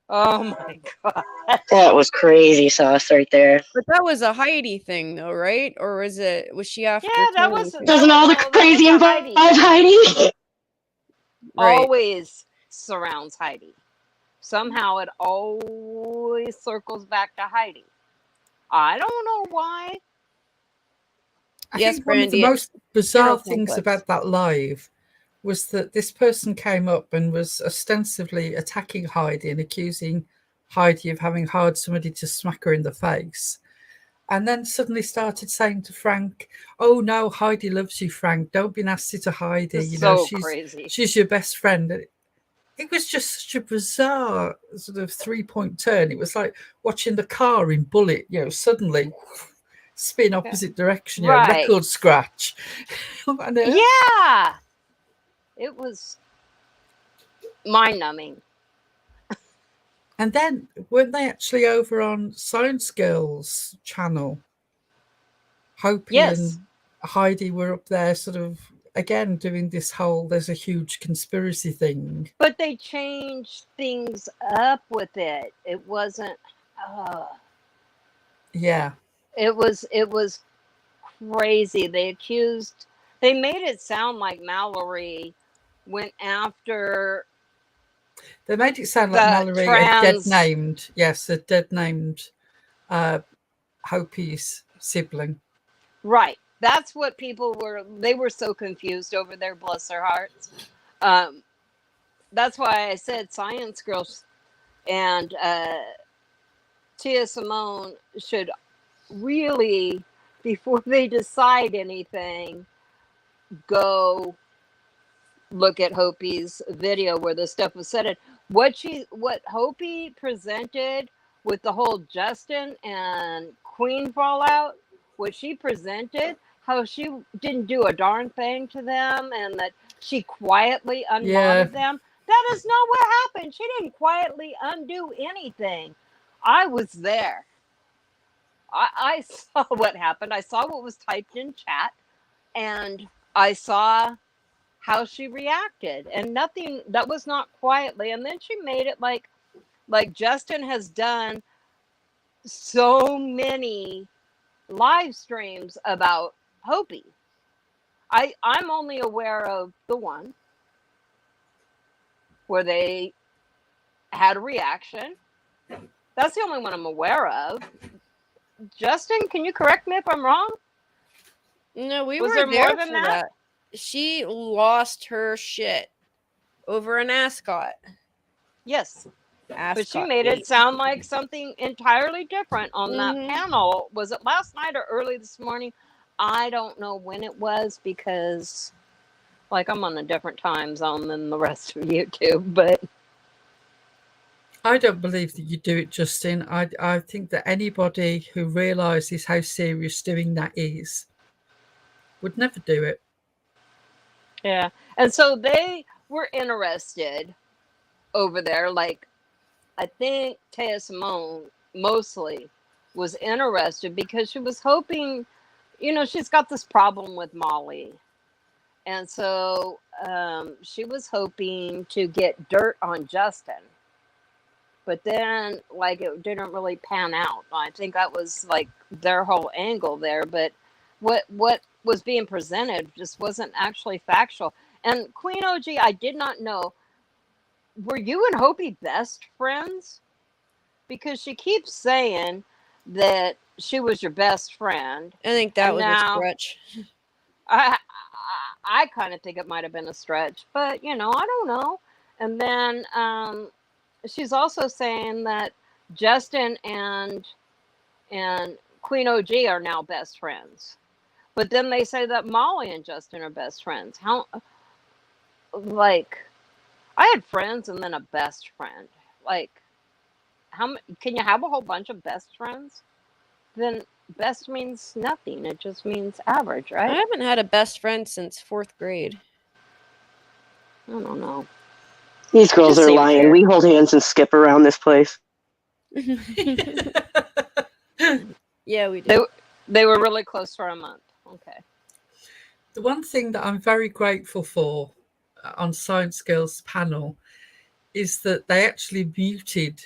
Oh my god. That was crazy sauce right there. But that was a Heidi thing, though, right? Or was she after? Yeah, that Tony? was Doesn't all the crazy involve Heidi? Right. Always surrounds Heidi. Somehow it always circles back to Heidi. I don't know why. I Yes, think one of the Brandy, most bizarre hero things complex. about that live was that this person came up and was ostensibly attacking Heidi and accusing Heidi of having hired somebody to smack her in the face. And then suddenly started saying to Frank, "Oh no, Heidi loves you, Frank. Don't be nasty to Heidi. It's You know, so crazy. she's your best friend." It was just such a bizarre sort of 3-point turn. It was like watching the car in Bullet, suddenly spin opposite direction, Right. record scratch. Yeah. It was mind-numbing. And then weren't they actually over on Science Girls channel? Hopey and Heidi were up there sort of, again, doing this whole, there's a huge conspiracy thing. But they changed things up with it. It wasn't... Yeah. It was crazy. They made it sound like Mallory went after... They made it sound like Mallory had dead-named, a dead-named Hopey's sibling. Right. That's what people were... They were so confused over there, bless their hearts. That's why I said Science Girls and Tia Simone should really, before they decide anything, go look at Hopey's video where this stuff was said. What Hopey presented with the whole Justin and Queen fallout, what she presented, how she didn't do a darn thing to them, and that she quietly unmodded them. That is not what happened. She didn't quietly undo anything. I was there. I saw what happened. I saw what was typed in chat, and I saw how she reacted, and nothing that was not quietly. And then she made it like Justin has done so many live streams about Hopey. I'm only aware of the one where they had a reaction. That's the only one I'm aware of. Justin, can you correct me if I'm wrong? No, we Was were there there more than for that? She lost her shit over an ascot. Yes. Ascot But she made it sound like something entirely different on that panel. Was it last night or early this morning? I don't know when it was, because I'm on a different time zone than the rest of YouTube, but I don't believe that you do it, Justin. I think that anybody who realises how serious doing that is would never do it. yeah. And so they were interested over there. I think Taya Simone mostly was interested because she was hoping, she's got this problem with Molly. And so she was hoping to get dirt on Justin. but then like it didn't really pan out. I think that was like their whole angle there, but what was being presented just wasn't actually factual. And Queen OG, I did not know, were you and Hopey best friends? Because she keeps saying that she was your best friend. I think that and was now, a stretch. I kind of think it might have been a stretch, but I don't know. And then she's also saying that Justin and Queen OG are now best friends. But then they say that Molly and Justin are best friends. How, like, I had friends and then a best friend. Like, how can you have a whole bunch of best friends? Then best means nothing. It just means average, right? I haven't had a best friend since 4th grade. I don't know. These girls Just are seem lying. fair. We hold hands and skip around this place. Yeah, we did. They were really close for a month. Okay. The one thing that I'm very grateful for on Science Girls panel is that they actually muted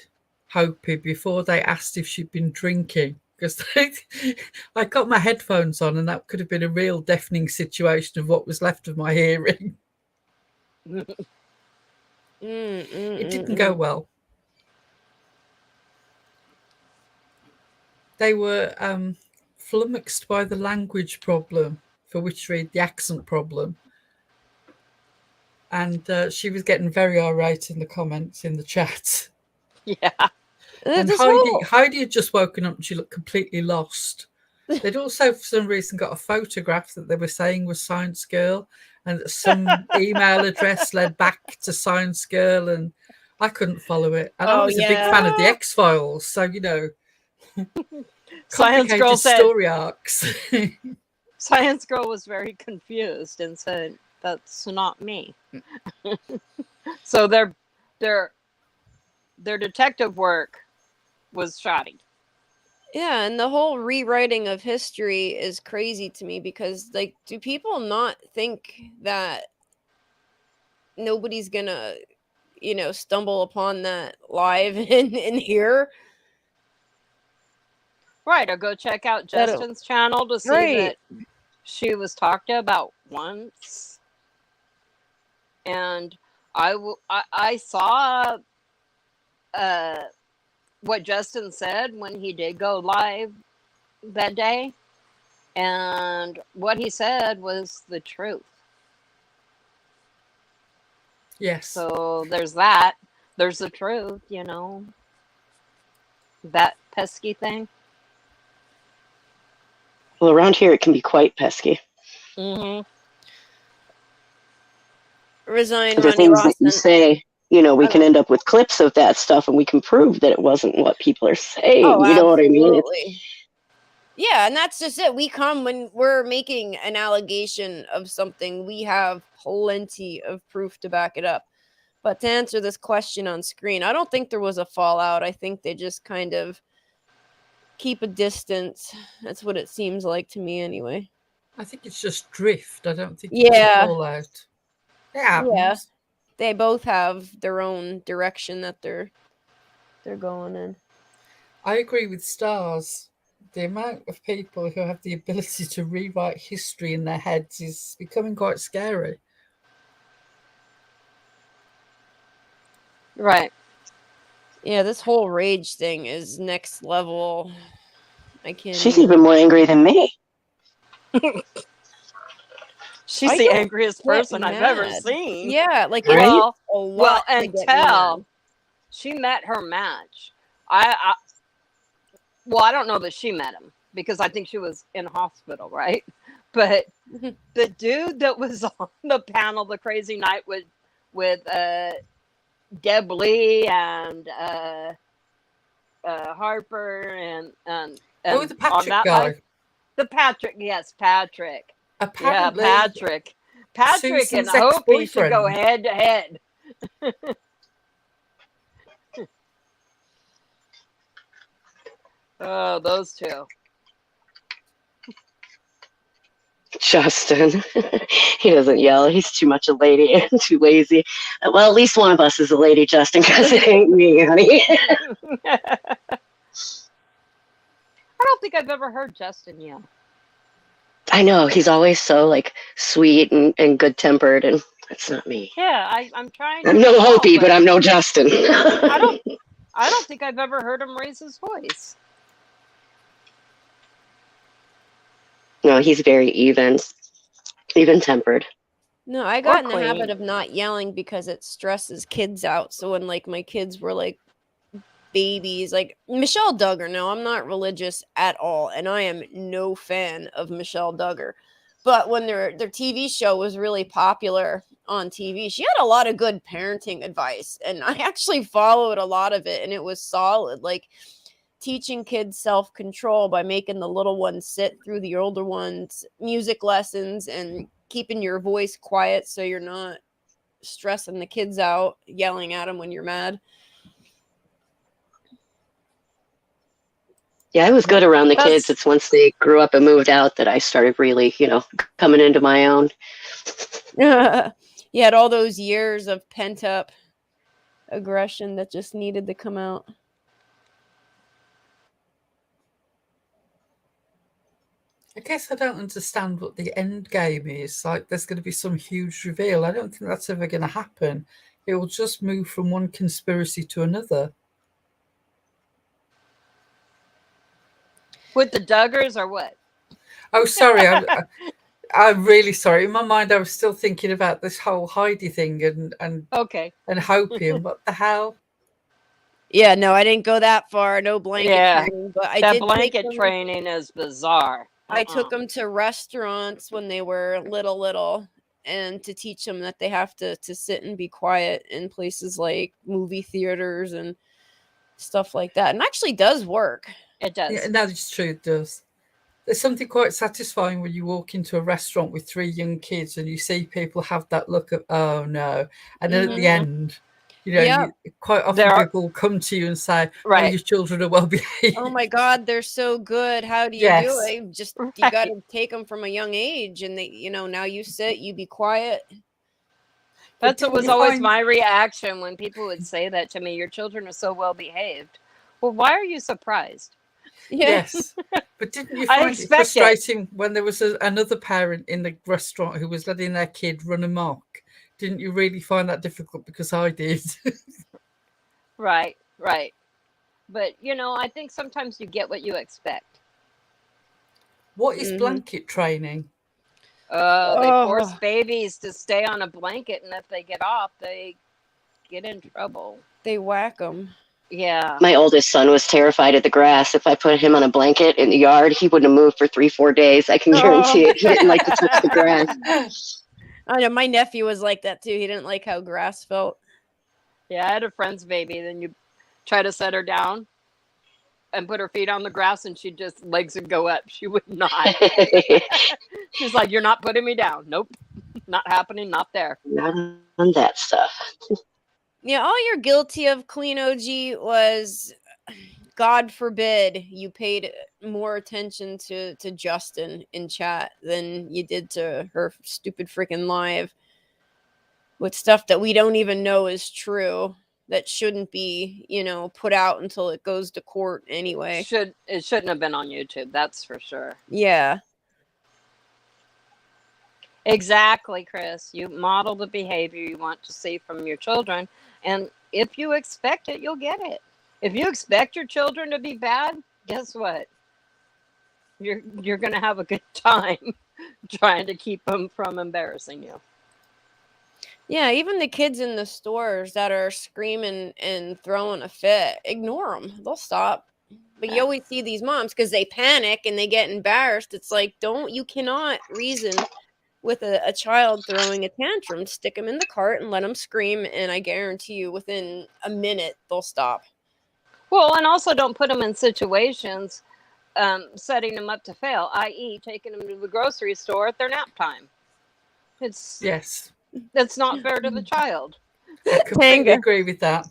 Hopey before they asked if she'd been drinking, because I got my headphones on and that could have been a real deafening situation of what was left of my hearing. It didn't go well. They were flummoxed by the language problem, for which read the accent problem. And she was getting very irate in the comments in the chat. Yeah. And Heidi had just woken up and she looked completely lost. They'd also, for some reason, got a photograph that they were saying was Science Girl, and some email address led back to Science Girl, and I couldn't follow it. And I was a big fan of the X-Files, so, Science Girl said, story arcs. Science Girl was very confused and said, "That's not me." So their detective work was shoddy. Yeah, and the whole rewriting of history is crazy to me because, like, do people not think that nobody's gonna, stumble upon that live in here? Right, or go check out Justin's channel to see that she was talked about once. And I saw what Justin said when he did go live that day, and what he said was the truth. Yes. So there's that. There's the truth, that pesky thing. Well, around here it can be quite pesky. Mm-hmm. Resign, The Ronnie things Ross. that you say, we can end up with clips of that stuff, and we can prove that it wasn't what people are saying. Oh, you know what I mean? absolutely. Yeah, and that's just it. We come when we're making an allegation of something, we have plenty of proof to back it up. But to answer this question on screen, I don't think there was a fallout. I think they just kind of keep a distance. That's what it seems like to me anyway. I think it's just drift. I don't think it's a fallout. It happens. Yeah. They both have their own direction that they're going in. I agree with Stars. The amount of people who have the ability to rewrite history in their heads is becoming quite scary. Right. Yeah, this whole rage thing is next level. I can't. She's even more angry than me. She's the angriest person I've ever seen. Yeah, like right? Well, until she met her match. I don't know that she met him because I think she was in hospital, right? But the dude that was on the panel the crazy night with Deb Lee and Harper and the Patrick guy. The Patrick, yes, Patrick. Apparently, yeah, Patrick Susan's and Hopey should go ex-boyfriend. head to head. Oh, those two. Justin. He doesn't yell. He's too much a lady and too lazy. Well, at least one of us is a lady, Justin, because it ain't me, honey. I don't think I've ever heard Justin yell. I know. He's always so, like, sweet and good-tempered, and that's not me. Yeah, I'm trying to I'm no recall, Hopey, but I'm no Justin. I don't think I've ever heard him raise his voice. No, he's very even-tempered. No, I got in the habit of not yelling because it stresses kids out. So when like my kids were like babies, like Michelle Duggar, no, I'm not religious at all, and I am no fan of Michelle Duggar. But when their TV show was really popular on TV, she had a lot of good parenting advice, and I actually followed a lot of it, and it was solid. Like teaching kids self-control by making the little ones sit through the older ones, music lessons, and keeping your voice quiet so you're not stressing the kids out, yelling at them when you're mad. Yeah, I was good around the kids. It's once they grew up and moved out that I started really, coming into my own. You had all those years of pent-up aggression that just needed to come out. I guess I don't understand what the end game is. Like, there's going to be some huge reveal. I don't think that's ever going to happen. It will just move from one conspiracy to another. With the Duggars or what? Oh, sorry. I'm really sorry. In my mind, I was still thinking about this whole Heidi thing and Hopey and what the hell. Yeah, no, I didn't go that far. No blanket training, but I that did blanket training is bizarre. I took them to restaurants when they were little, and to teach them that they have to sit and be quiet in places like movie theaters and stuff like that. And actually does work. It does. Yeah, that is true. It does. There's something quite satisfying when you walk into a restaurant with 3 young kids and you see people have that look of, oh no. And then at the end, quite often people will come to you and say, oh, your children are well behaved. Oh my God, they're so good. How do you do it? Just, you got to take them from a young age, and they, now you sit, you be quiet. That's what was always my reaction when people would say that to me. Your children are so well behaved. Well, why are you surprised? Yes. But didn't you find it frustrating when there was another parent in the restaurant who was letting their kid run amok? Didn't you really find that difficult? Because I did. Right. But, I think sometimes you get what you expect. What is blanket training? They force babies to stay on a blanket, and if they get off, they get in trouble. They whack them. Yeah. My oldest son was terrified of the grass. If I put him on a blanket in the yard, he wouldn't have moved for 3-4 days. I can guarantee it. He didn't like to touch the grass. I know, my nephew was like that too. He didn't like how grass felt. Yeah, I had a friend's baby. Then you try to set her down and put her feet on the grass, and she'd just, legs would go up. She would not. She's like, you're not putting me down. Nope. Not happening. Not there. Not on that stuff. Yeah, all you're guilty of, Clean OG, was, God forbid, you paid more attention to Justin in chat than you did to her stupid freaking live with stuff that we don't even know is true, that shouldn't be, put out until it goes to court anyway. It shouldn't have been on YouTube, that's for sure. Yeah. Exactly, Chris. You model the behavior you want to see from your children, and if you expect it, you'll get it. If you expect your children to be bad, guess what? You're going to have a good time trying to keep them from embarrassing you. Yeah, even the kids in the stores that are screaming and throwing a fit, ignore them. They'll stop. But you always see these moms because they panic and they get embarrassed. It's like, you cannot reason with a child throwing a tantrum. Stick them in the cart and let them scream, and I guarantee you within a minute they'll stop. Well, and also don't put them in situations setting them up to fail, i.e. taking them to the grocery store at their nap time. That's not fair to the child. I completely agree with that.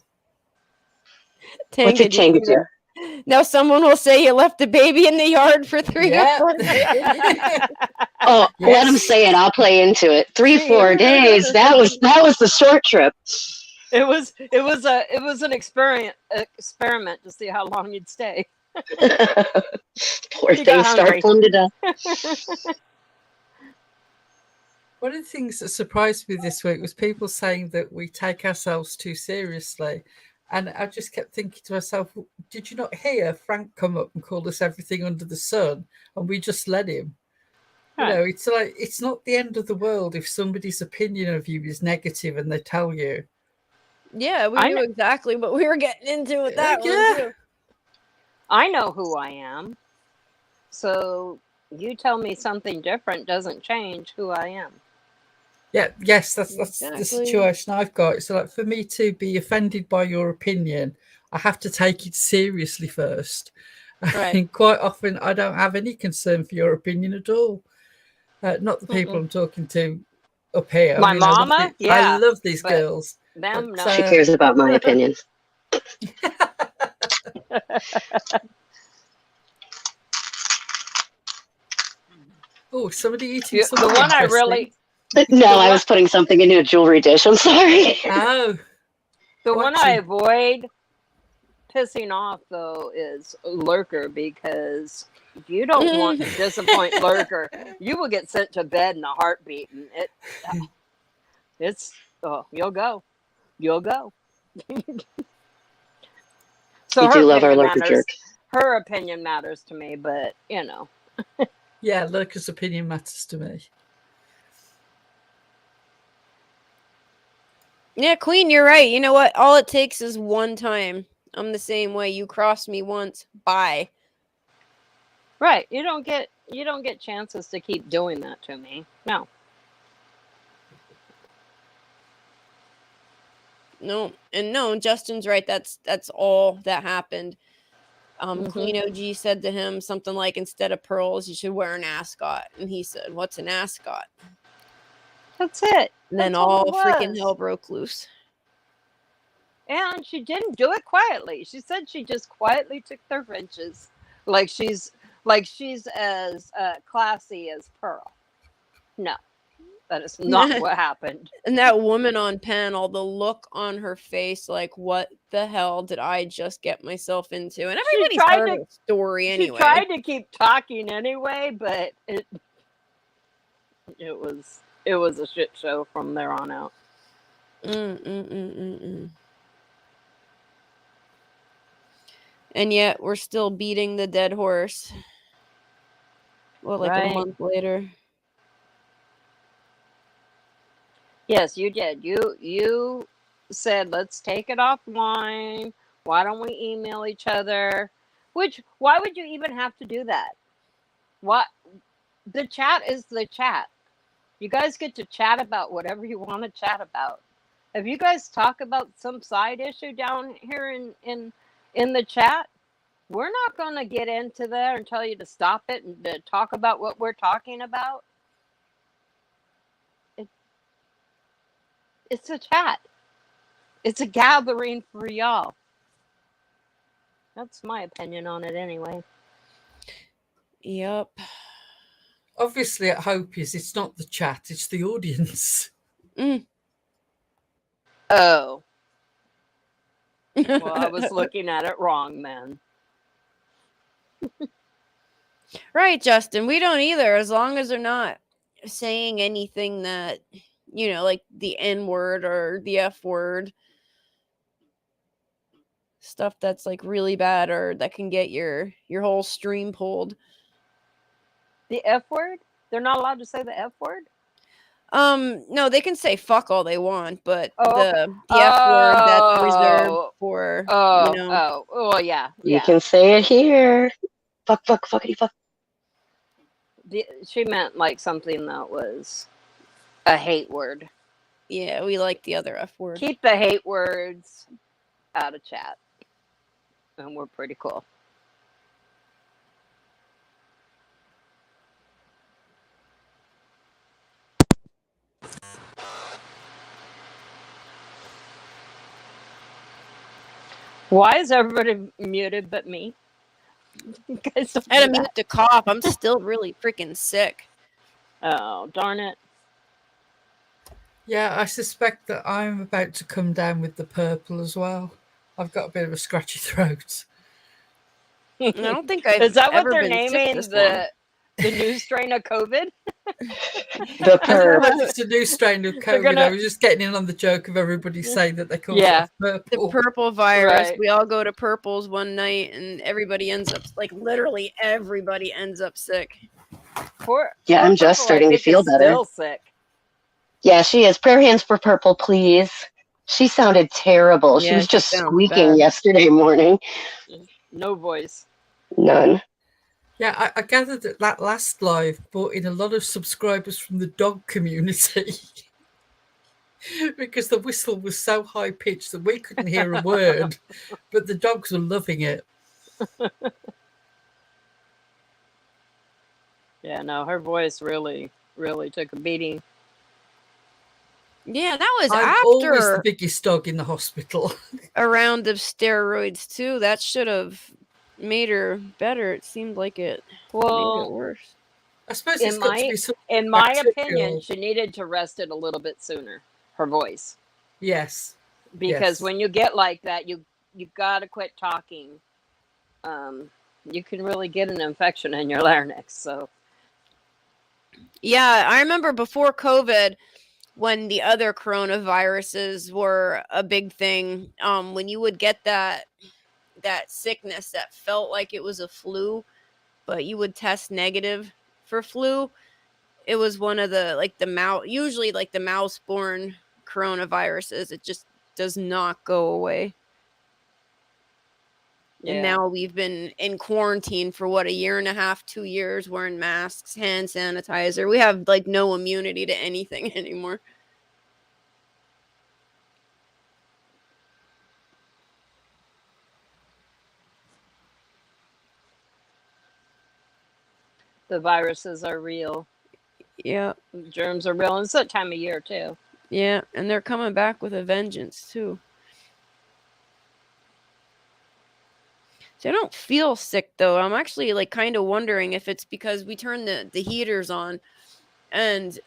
What did Tanga do? Now someone will say you left the baby in the yard for 3 or 4 days. Oh, let him say it. I'll play into it. 3-4 days. That was the short trip. It was an experiment to see how long you'd stay. Poor He thing, got hungry. starved to death. One of the things that surprised me this week was people saying that we take ourselves too seriously. And I just kept thinking to myself, did you not hear Frank come up and call us everything under the sun? And we just let him. You know, it's like, it's not the end of the world if somebody's opinion of you is negative and they tell you. Yeah, we knew exactly what we were getting into with that one, too. I know who I am. So you tell me something different doesn't change who I am. Yeah, yes, that's the situation I've got. So, like, for me to be offended by your opinion, I have to take it seriously first. Right. And quite often, I don't have any concern for your opinion at all. Not the people I'm talking to up here. My mama? I love these girls. Them, no. She cares about my opinion. Oh, somebody eating something the one I interesting. really... No, I was putting something into a jewelry dish. I'm sorry. Oh. The one I avoid pissing off, though, is Lurker, because if you don't want to disappoint Lurker, you will get sent to bed in a heartbeat. And you'll go. You'll go. So you do love our Lurker jerk. Her opinion matters to me, but, you know. Yeah, Lurker's opinion matters to me. Yeah, Queen, you're right. You know what? All it takes is one time. I'm the same way. You cross me once, bye. Right. You don't get chances to keep doing that to me. No. No, Justin's right. That's all that happened. Queen OG said to him something like, instead of pearls, you should wear an ascot. And he said, what's an ascot? That's it. And then all freaking hell broke loose. And she didn't do it quietly. She said she just quietly took their wrenches, like she's as classy as Pearl. No, that is not what happened. And that woman on panel, the look on her face, like, what the hell did I just get myself into? And everybody's heard the story anyway. She tried to keep talking anyway, but it was a shit show from there on out. And yet we're still beating the dead horse. Well, like a month later. Yes, you did. You said, let's take it offline. Why don't we email each other? Why would you even have to do that? What? The chat is the chat. You guys get to chat about whatever you want to chat about. If you guys talk about some side issue down here in the chat, we're not going to get into there and tell you to stop it and to talk about what we're talking about. It's a chat. It's a gathering for y'all. That's my opinion on it anyway. Yep. Obviously at Hopey's, it's not the chat, it's the audience. Oh. Well, I was looking at it wrong then. Right, Justin. We don't either, as long as they're not saying anything that, like the N word or the F word. Stuff that's like really bad or that can get your whole stream pulled. The F word? They're not allowed to say the F word? No, they can say fuck all they want, but the F word that's reserved for well, yeah. You can say it here. Fuck, fuckity fuck. She meant like something that was a hate word. Yeah, we like the other F word. Keep the hate words out of chat. And we're pretty cool. Why is everybody muted but me? You guys don't I had do to mute that. the cough. I'm still really freaking sick. Oh, darn it. Yeah, I suspect that I'm about to come down with the purple as well. I've got a bit of a scratchy throat. I don't think I've Is that what ever they're been sick naming this long. the new strain of COVID? The I don't know perp. whether it's a new strain of They're COVID. gonna- I was just getting in on the joke of everybody saying that they call Yeah. themselves The purple. purple virus. Right. We all go to purples one night, and everybody ends up like literally everybody ends up sick. Poor I'm just Purple, starting I to think, feel is better. still sick. Yeah, she is. Prayer hands for Purple, please. She sounded terrible. She Yeah, was she just sounds squeaking bad. yesterday morning. No voice. None. Yeah, I gathered that last live brought in a lot of subscribers from the dog community because the whistle was so high pitched that we couldn't hear a word, but the dogs were loving it. Yeah, no, her voice really took a beating. Yeah, that was I'm always the after biggest dog in the hospital. a round of steroids too. That should have made her better. It seemed like it made it Well, worse. I suppose it's got to be something in my opinion, bacterial. she needed to rest it a little bit sooner. Her voice, Yes. because Yes. when you get like that, you got to quit talking. You can really get an infection in your larynx. So Yeah, I remember before COVID when the other coronaviruses were a big thing. When you would get that sickness that felt like it was a flu, but you would test negative for flu. It was one of the usually like the mouse-borne coronaviruses. It just does not go away. And yeah. now we've been in quarantine for what, a year and a half, 2 years, wearing masks, hand sanitizer. We have like no immunity to anything anymore. The viruses are real. Yeah. The germs are real. And it's that time of year too. Yeah, and they're coming back with a vengeance too. So I don't feel sick though. I'm actually like kind of wondering if it's because we turn the heaters on, and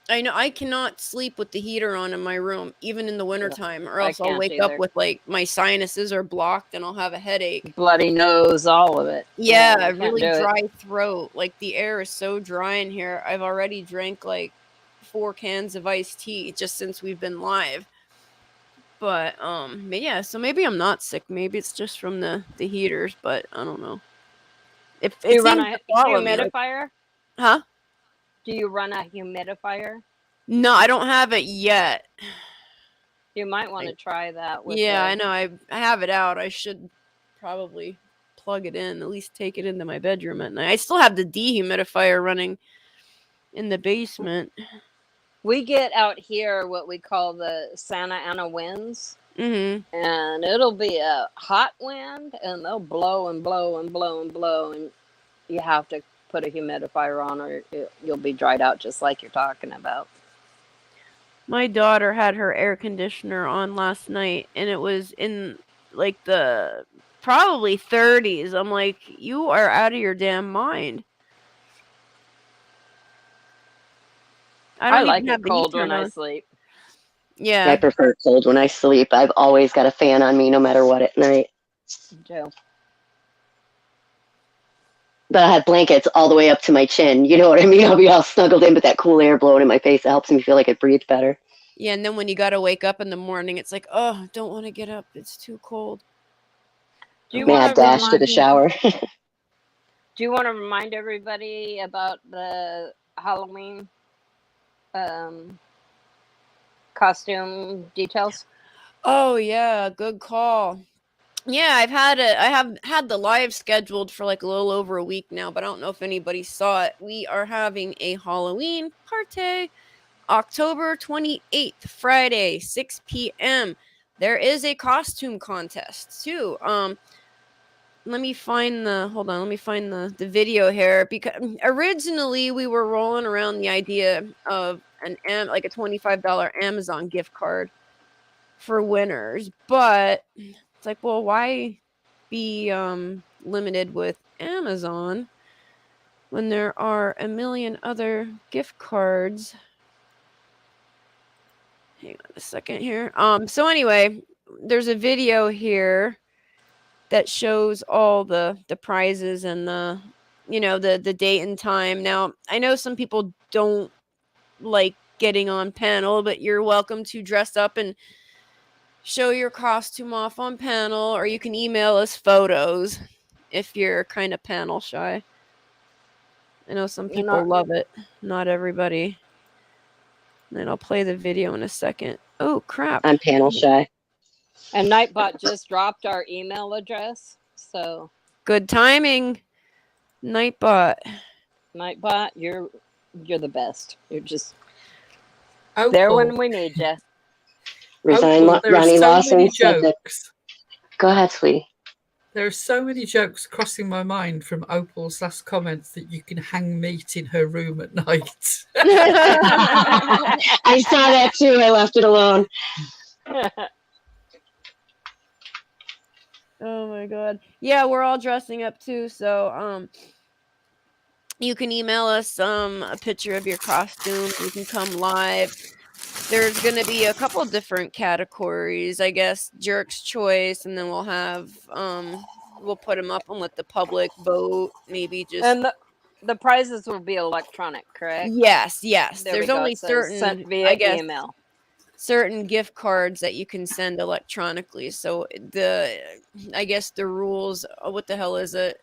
I know I cannot sleep with the heater on in my room, even in the wintertime, or I else I'll can't wake up either. with like my sinuses are blocked and I'll have a headache. Bloody nose, all of it. Yeah, I a can't really do it. dry throat. Like the air is so dry in here. I've already drank like 4 cans of iced tea just since we've been live. But yeah, so maybe I'm not sick. Maybe it's just from the heaters, but I don't know. If Do you it run seems a to follow me, like, humidifier? huh? Do you run a humidifier? No, I don't have it yet. You might want to try that with Yeah, I know. I have it out. I should probably plug it in, at least take it into my bedroom at night. I still have the dehumidifier running in the basement. We get out here what we call the Santa Ana winds. Mm-hmm. And it'll be a hot wind, and they'll blow and blow and blow and blow, and you have to put a humidifier on, or you'll be dried out, just like you're talking about. My daughter had her air conditioner on last night, and it was in like the probably 30s. I'm like, you are out of your damn mind. I like even it have the cold heat when turned I on. sleep. Yeah. I prefer cold when I sleep. I've always got a fan on me no matter what at night. Joe. But I have blankets all the way up to my chin. You know what I mean? I'll be all snuggled in, but that cool air blowing in my face, it helps me feel like I breathe better. Yeah, and then when you got to wake up in the morning, it's like, oh, don't want to get up. It's too cold. Mad dash to the shower. Do you want to remind everybody about the Halloween costume details? Oh yeah, good call. Yeah, I have had the live scheduled for like a little over a week now, but I don't know if anybody saw it. We are having a Halloween party October 28th, Friday, 6 p.m. There is a costume contest too. Let me find the video here, because originally we were rolling around the idea of like a $25 Amazon gift card for winners, but it's like, well, why be limited with Amazon when there are a million other gift cards. Hang on a second here. So anyway, there's a video here that shows all the prizes and the the date and time. Now, I know some people don't like getting on panel, but you're welcome to dress up and show your costume off on panel, or you can email us photos if you're kind of panel shy. I know some people love it, not everybody. Then I'll play the video in a second. Oh crap. I'm panel shy. And Nightbot just dropped our email address, so good timing, Nightbot. Nightbot, you're the best. You're just there when we need you. Resign, Ronnie Lawson said that. Go ahead, sweetie. There are so many jokes crossing my mind from Opal's last comments that you can hang meat in her room at night. I saw that too. I left it alone. Oh my god. Yeah, we're all dressing up too, so you can email us a picture of your costume. You can come live. There's going to be a couple different categories, I guess, Jerk's Choice, and then we'll have we'll put them up and let the public vote, maybe just. And the prizes will be electronic, correct? Yes. There's only certain, sent via I guess, email. certain gift cards that you can send electronically. So I guess the rules, what the hell is it?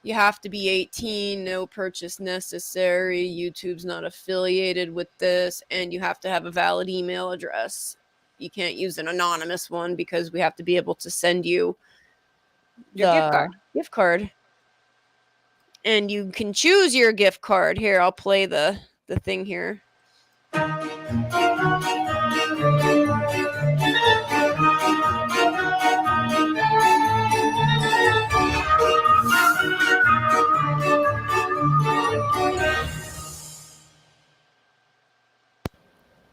You have to be 18, no purchase necessary, YouTube's not affiliated with this, and you have to have a valid email address. You can't use an anonymous one because we have to be able to send you your gift card. And you can choose your gift card. Here, I'll play the thing here.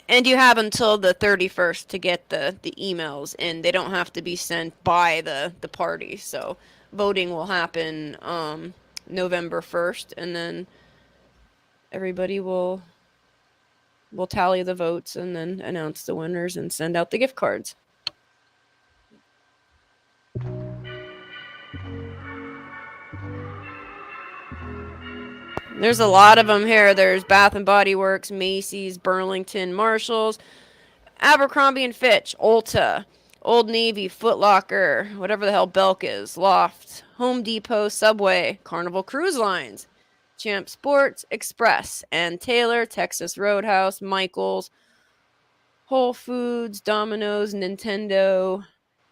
And you have until the 31st to get the emails, and they don't have to be sent by the party. So voting will happen November 1st, and then everybody will tally the votes and then announce the winners and send out the gift cards. There's a lot of them here. There's Bath and Body Works, Macy's, Burlington, Marshalls, Abercrombie & Fitch, Ulta, Old Navy, Foot Locker, whatever the hell Belk is, Loft, Home Depot, Subway, Carnival Cruise Lines, Champ Sports, Express, Ann Taylor, Texas Roadhouse, Michaels, Whole Foods, Domino's, Nintendo,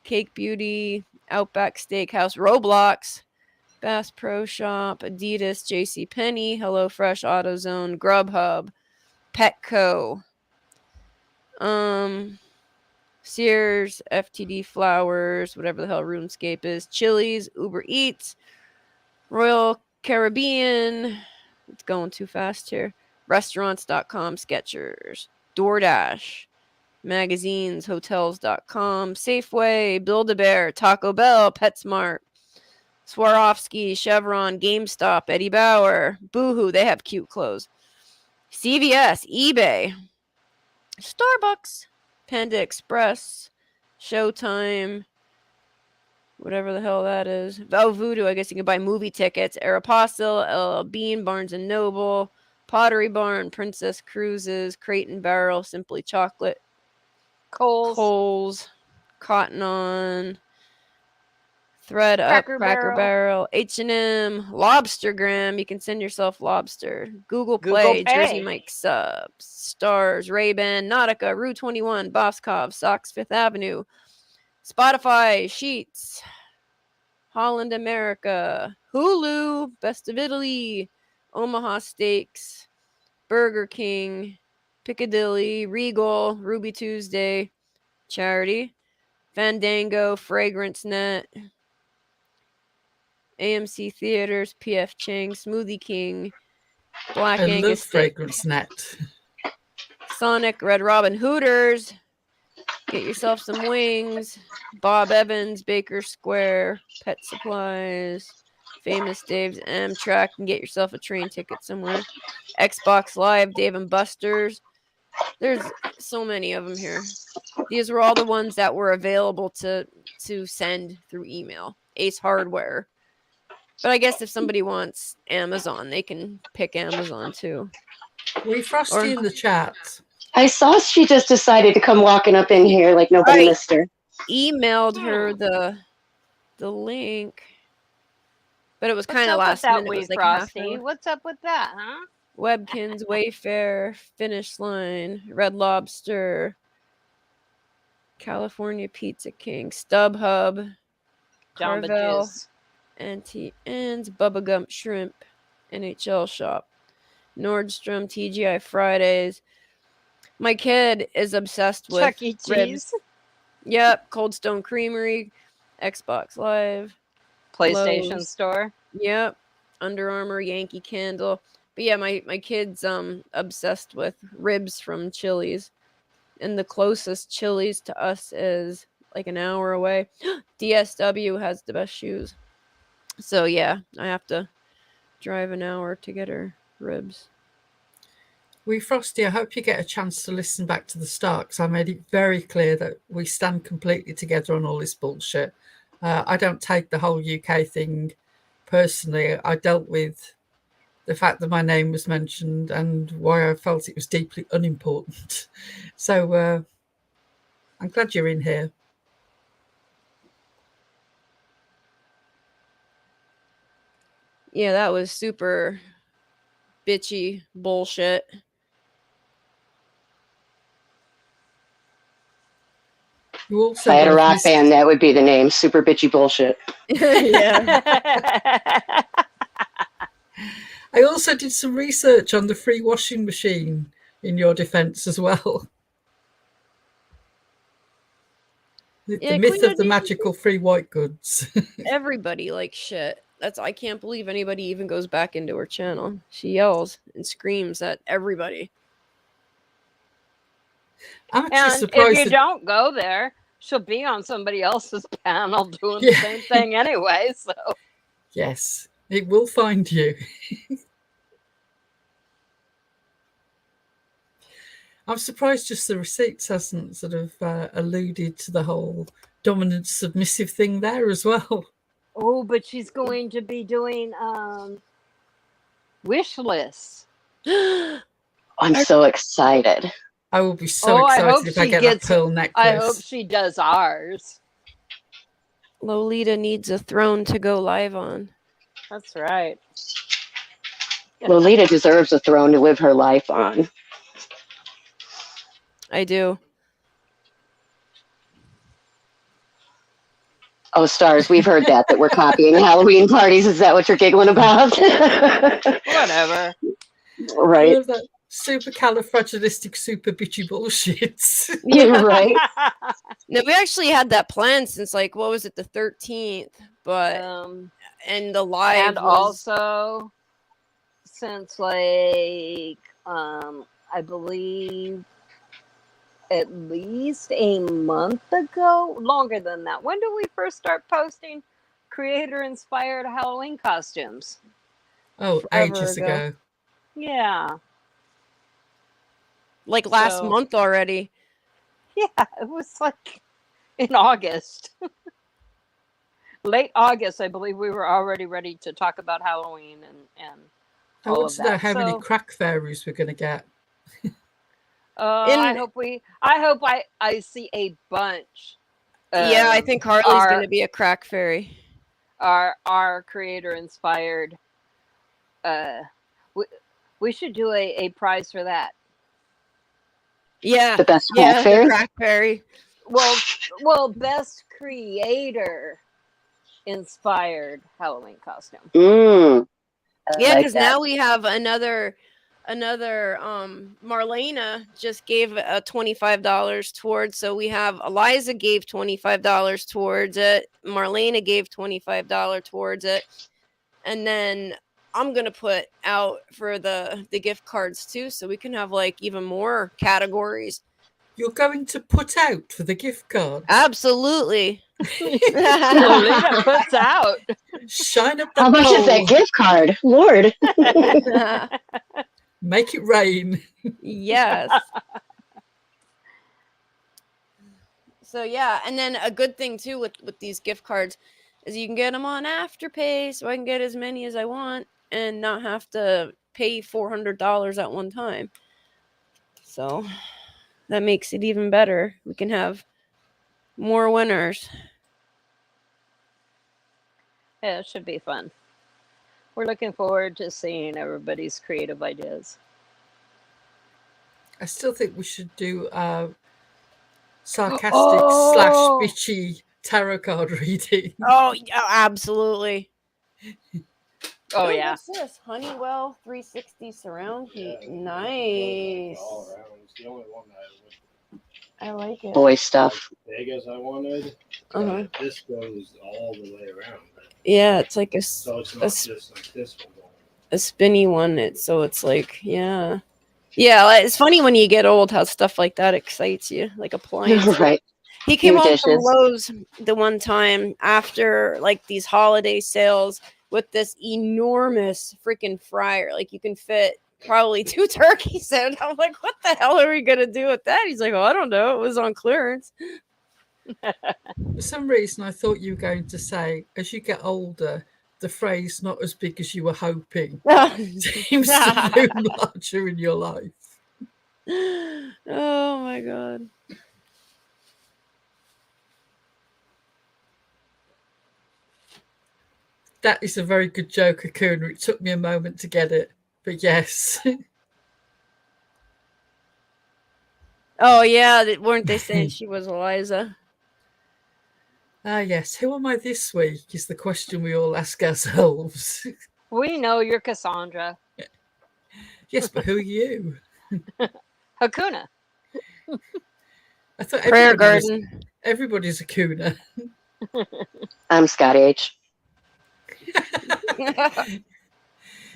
Cake Beauty, Outback Steakhouse, Roblox, Bass Pro Shop, Adidas, JCPenney, HelloFresh, AutoZone, Grubhub, Petco, Sears, FTD Flowers, whatever the hell RuneScape is, Chili's, Uber Eats, Royal Caribbean, it's going too fast here, Restaurants.com, Skechers, DoorDash, magazines, hotels.com, Safeway, Build-A-Bear, Taco Bell, PetSmart, Swarovski, Chevron, GameStop, Eddie Bauer, Boohoo, they have cute clothes, CVS, eBay, Starbucks, Panda Express, Showtime, whatever the hell that is. Oh, Voodoo, I guess you can buy movie tickets. Aeropostale, LL Bean, Barnes & Noble, Pottery Barn, Princess Cruises, Crate and Barrel, Simply Chocolate, Kohl's, Cotton On, Thread Up, Cracker Barrel, H&M, Lobstergram. You can send yourself lobster. Google Play, Jersey Mike Subs, Stars, Ray-Ban, Nautica, Rue 21, Boscov, Saks Fifth Avenue, Spotify, Sheets, Holland America, Hulu, Best of Italy, Omaha Steaks, Burger King, Piccadilly, Regal, Ruby Tuesday, Charity, Fandango, Fragrance Net, AMC Theaters, PF Chang, Smoothie King, Black I Angus love Fragrance Net. Sonic, Red Robin, Hooters, Get yourself some wings. Bob Evans, Baker Square, Pet Supplies, Famous Dave's Amtrak, and get yourself a train ticket somewhere. Xbox Live, Dave and Buster's. There's so many of them here. These were all the ones that were available to send through email. Ace Hardware. But I guess if somebody wants Amazon, they can pick Amazon too. We Frosty in the chat. I saw she just decided to come walking up in here like nobody missed her. Emailed her the link, but it was kind of What's last up with that, minute. It was Wee like a half Frosty? hour. What's up with that, huh? Webkins, Wayfair, Finish Line, Red Lobster, California Pizza King, StubHub, Jamba Carvel, Juice. Auntie Anne's, Bubba Gump Shrimp, NHL Shop, Nordstrom, TGI Fridays. My kid is obsessed with Chuck E. ribs. Cheese. Yep, Cold Stone Creamery, Xbox Live, PlayStation Lowe's. Store. Yep, Under Armour, Yankee Candle. But yeah, my kid's obsessed with ribs from Chili's, and the closest Chili's to us is like an hour away. DSW has the best shoes, so yeah, I have to drive an hour to get her ribs. We Frosty, I hope you get a chance to listen back to the start, because I made it very clear that we stand completely together on all this bullshit. I don't take the whole UK thing personally. I dealt with the fact that my name was mentioned and why I felt it was deeply unimportant. So I'm glad you're in here. Yeah, that was super bitchy bullshit. You also If I had a got rock missed- band, that would be the name. Super bitchy bullshit. Yeah. I also did some research on the free washing machine in your defense as well. The myth of the magical free white goods. Everybody likes shit. I can't believe anybody even goes back into her channel. She yells and screams at everybody. I'm actually And surprised if you that- don't go there, she'll be on somebody else's panel doing the same thing anyway. So Yes, it will find you. I'm surprised just the receipts hasn't sort of alluded to the whole dominant submissive thing there as well. oh, but she's going to be doing wish lists. I'm so excited. I will be so I hope excited if I she get gets. that pearl necklace. I hope she does ours. Lolita needs a throne to go live on. That's right. Lolita deserves a throne to live her life on. I do. Oh, stars, we've heard that we're copying Halloween parties. Is that what you're giggling about? Whatever. Right. I love that supercalifragilistic super bitchy bullshit. Yeah, right. No, we actually had that planned since what was it, the 13th? But and the live And was... also since I believe at least a month ago, longer than that. When did we first start posting creator-inspired Halloween costumes? Oh, Forever ages ago. Yeah. Like last So- month already. Yeah, it was like in August. Late August, I believe we were already ready to talk about Halloween and I all want of to know that. how many So, crack fairies we're going to get. I hope I see a bunch. Yeah, I think Harley's going to be a crack fairy. Our creator inspired. We should do a prize for that. Yeah, The best yeah, crack fairy? the crack fairy. Well, best creator inspired Halloween costume. Yeah, like because that. now we have another Marlena just gave $25 towards, so we have Eliza gave $25 towards it, Marlena gave $25 towards it, and then I'm gonna put out for the gift cards too, so we can have even more categories You're going to put out for the gift cards. Absolutely. Lolita puts out. Shine up How that much is that pole. gift card? Lord. Make it rain. Yes. So yeah, and then a good thing too with these gift cards is you can get them on Afterpay, so I can get as many as I want and not have to pay $400 at one time. So that makes it even better. We can have more winners. Yeah, it should be fun. We're looking forward to seeing everybody's creative ideas. I still think we should do sarcastic slash bitchy tarot card reading. Oh, absolutely. Oh, Ooh, yeah. What's this? Honeywell 360 surround heat. Nice. The only one that I like it. Boy stuff. Vegas I wanted. Uh-huh. This goes all the way around. Yeah, it's like So it's not just like this one. a spinny one. It's like, yeah. Yeah, it's funny when you get old how stuff like that excites you, like appliances. Right. He came New home from dishes. Lowe's the one time after like these holiday sales with this enormous freaking fryer. Like you can fit probably 2 turkeys in it. I'm like, what the hell are we gonna do with that? He's like, oh, I don't know. It was on clearance. For some reason, I thought you were going to say, as you get older, the phrase "not as big as you were hoping" seems to loom larger in your life. Oh my god. That is a very good joke, Akuna. It took me a moment to get it, but yes. Oh yeah, weren't they saying she was Eliza? Ah, yes. Who am I this week is the question we all ask ourselves. We know you're Cassandra. Yes, but who are you? Hakuna. I thought Prayer Garden. Everybody's Akuna. I'm Scott H.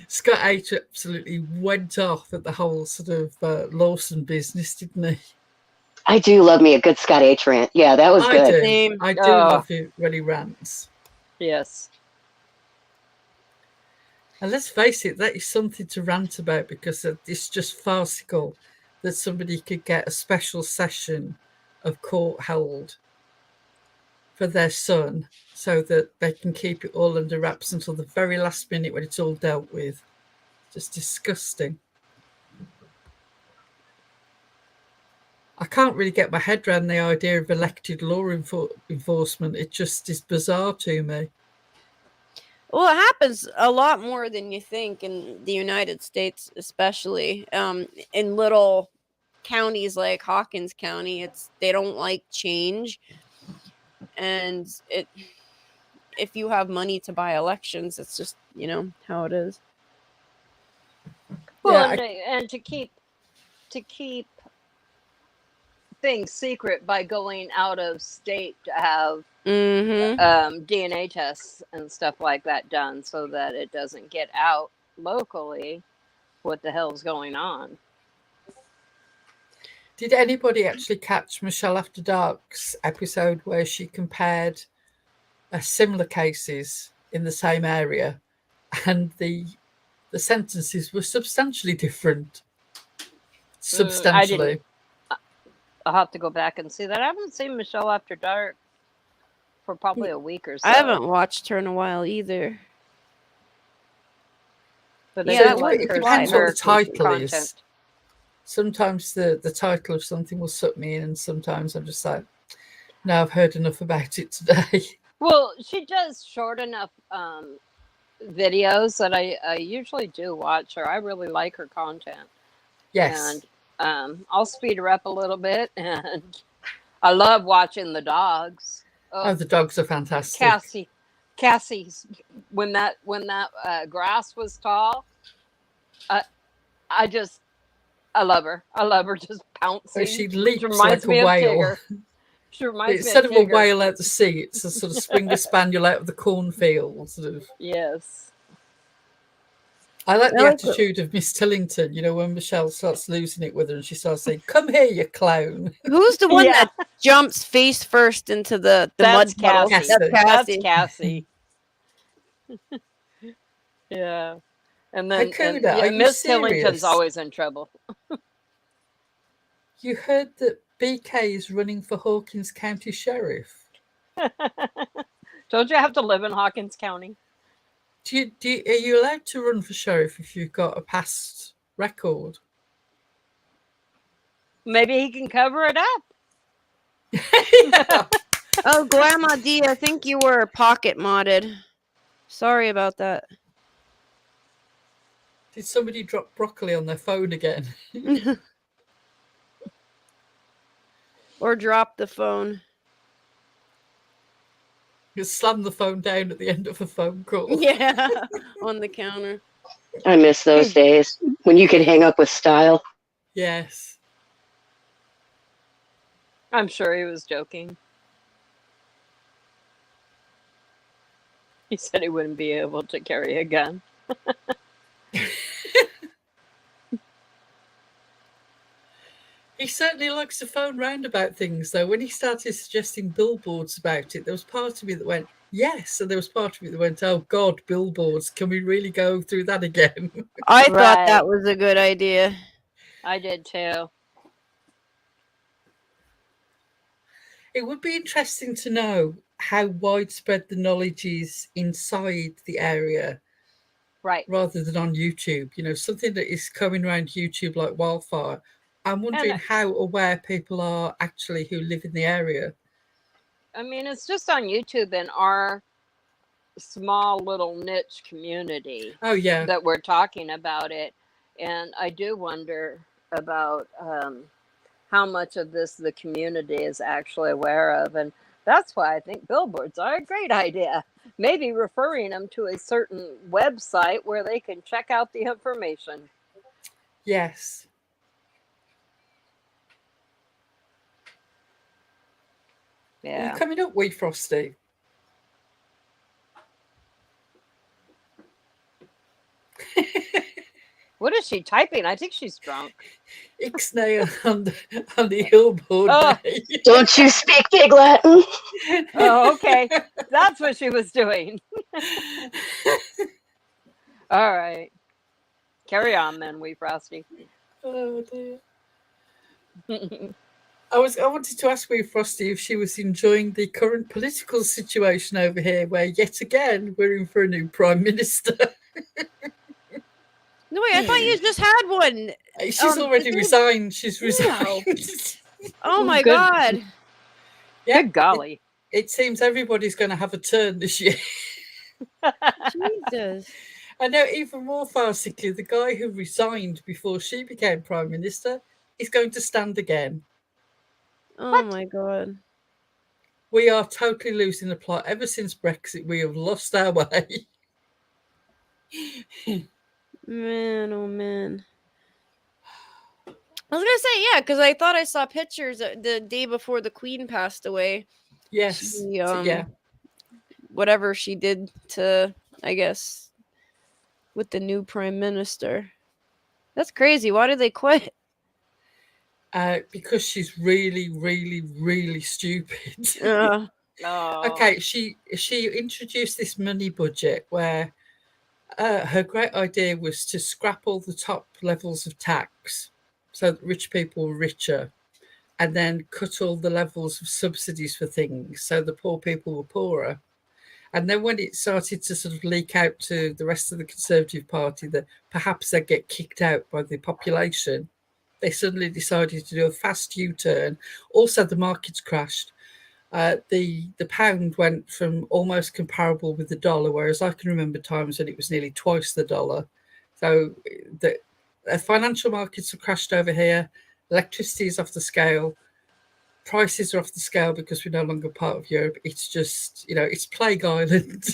Scott H absolutely went off at the whole sort of Lawson business, didn't he? I do love me a good Scott H rant. Yeah, that was good. I do love it when he rants. Yes. And let's face it, that is something to rant about because it's just farcical that somebody could get a special session of court held for their son so that they can keep it all under wraps until the very last minute when it's all dealt with. Just disgusting. I can't really get my head around the idea of elected law enforcement. It just is bizarre to me. Well, it happens a lot more than you think in the United States, especially in little counties like Hawkins County. They don't like change, and if you have money to buy elections, it's just how it is. Well, and to keep things secret by going out of state to have DNA tests and stuff like that done so that it doesn't get out locally what the hell's going on. Did anybody actually catch Michelle After Dark's episode where she compared similar cases in the same area and the sentences were substantially different? Substantially. I'll have to go back and see that. I haven't seen Michelle After Dark for probably a week or so. I haven't watched her in a while either. But it depends what the title is. Sometimes the title of something will suck me in, and sometimes I'm just like, no, I've heard enough about it today. Well, she does short enough videos that I usually do watch her. I really like her content. Yes. And I'll speed her up a little bit, and I love watching the dogs. Oh, the dogs are fantastic. Cassie's when that grass was tall, I love her. I love her just pouncing. Oh, she leaps like a whale. She reminds me Instead of a Tigger. whale out the sea, it's a sort of Springer Spaniel out of the cornfield. Sort of. Yes. I like the I like attitude of Miss Tillington, you know, when Michelle starts losing it with her and she starts saying, "Come here, you clown." Who's the one that jumps face first into the That's mud puddle? Cassie. That's That's Cassie. Cassie. Yeah. And then Hakuna, are you Miss Tillington's serious? always in trouble. You heard that BK is running for Hawkins County Sheriff. Don't you have to live in Hawkins County? Are you allowed to run for sheriff if you've got a past record? Maybe he can cover it up. Oh, Grandma D, I think you were pocket modded. Sorry about that. Did somebody drop broccoli on their phone again? Or drop the phone. You slam the phone down at the end of a phone call. Yeah, on the counter. I miss those days when you could hang up with style. Yes. I'm sure he was joking. He said he wouldn't be able to carry a gun. He certainly likes to phone round about things, though. When he started suggesting billboards about it, there was part of me that went, yes, and there was part of me that went, oh, God, billboards. Can we really go through that again? I thought that was a good idea. I did too. It would be interesting to know how widespread the knowledge is inside the area. Right. Rather than on YouTube. You know, something that is coming around YouTube like wildfire. I'm wondering how aware people are actually who live in the area. I mean, it's just on YouTube in our small little niche community. Oh, yeah. That we're talking about it. And I do wonder about how much of this the community is actually aware of. And that's why I think billboards are a great idea. Maybe referring them to a certain website where they can check out the information. Yes. Yeah. Are you coming up, Wee Frosty? What is she typing? I think she's drunk. Ixnay on the billboard. Oh. Don't you speak Big Latin? Oh, okay. That's what she was doing. All right. Carry on then, Wee Frosty. Oh, dear. I wanted to ask Wee Frosty if she was enjoying the current political situation over here, where yet again we're in for a new prime minister. No, wait, I thought you just had one. She's already resigned. She's resigned. Oh my God. Yeah, good golly. It seems everybody's going to have a turn this year. Jesus. I know, even more farcically, the guy who resigned before she became prime minister is going to stand again. Oh my God. We are totally losing the plot. Ever since Brexit, we have lost our way. Man, oh man. I was gonna say, yeah, because I thought I saw pictures the day before the Queen passed away. Yes. She, yeah. Whatever she did to, I guess, with the new prime minister. That's crazy. Why did they quit? Because she's really, really, really stupid. Oh. Okay, she introduced this money budget where her great idea was to scrap all the top levels of tax so that rich people were richer, and then cut all the levels of subsidies for things so the poor people were poorer. And then when it started to sort of leak out to the rest of the Conservative Party that perhaps they'd get kicked out by the population, they suddenly decided to do a fast U-turn. Also, the markets crashed. The pound went from almost comparable with the dollar, whereas I can remember times when it was nearly twice the dollar. So the financial markets have crashed over here. Electricity is off the scale. Prices are off the scale because we're no longer part of Europe. It's just, it's Plague Island.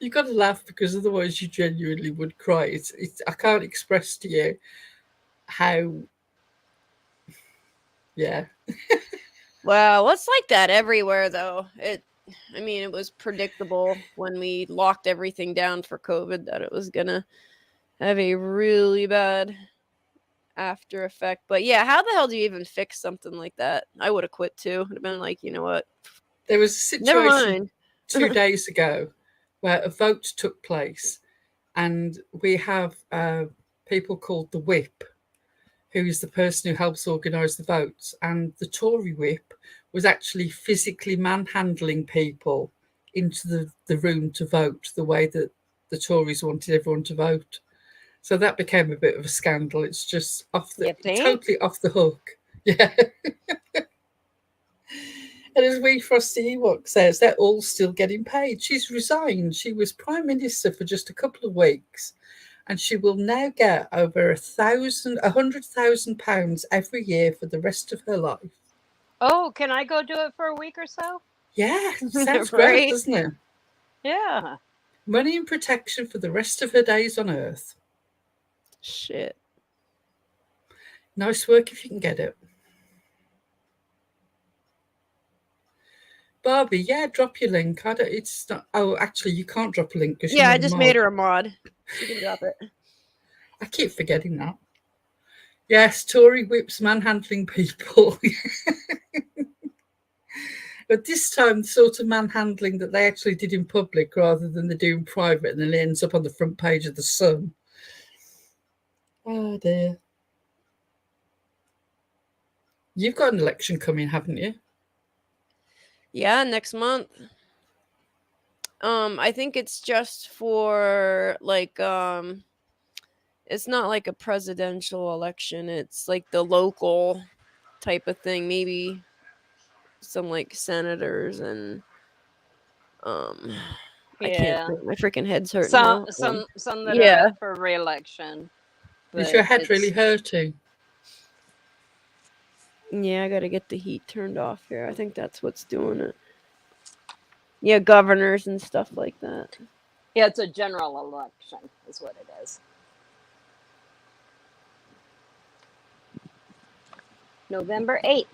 You've got to laugh because otherwise you genuinely would cry. It's I can't express to you how, yeah. Well, it's like that everywhere, though. I mean, it was predictable when we locked everything down for COVID that it was gonna have a really bad after effect. But yeah, how the hell do you even fix something like that? I would have quit too. I'd have been like, you know what? There was a Never situation mind. 2 days ago where a vote took place, and we have people called the whip, who is the person who helps organise the votes. And the Tory whip was actually physically manhandling people into the room to vote the way that the Tories wanted everyone to vote. So that became a bit of a scandal. It's just totally off the hook. Yeah. And as Wee Frosty Ewok says, they're all still getting paid. She's resigned. She was Prime Minister for just a couple of weeks, and she will now get over £100,000 every year for the rest of her life. Oh, can I go do it for a week or so? Yeah, sounds Right? great, doesn't it? Yeah. Money and protection for the rest of her days on Earth. Shit. Nice work if you can get it. Barbie, yeah, drop your link. It's not. Oh, actually, you can't drop a link because Yeah, I just made her a mod. She can drop it. I keep forgetting that. Yes, Tory whips manhandling people. But this time, the sort of manhandling that they actually did in public rather than they do in private, and then it ends up on the front page of the Sun. Oh dear. You've got an election coming, haven't you? Yeah, next month. I think it's just for like it's not like a presidential election. It's like the local type of thing. Maybe some like senators and I can't think. My freaking head's hurting now. Some that yeah. are up for re-election. Is your but head really hurting? Yeah, I gotta get the heat turned off here. I think that's what's doing it. Yeah, governors and stuff like that. Yeah, it's a general election is what it is. November 8th.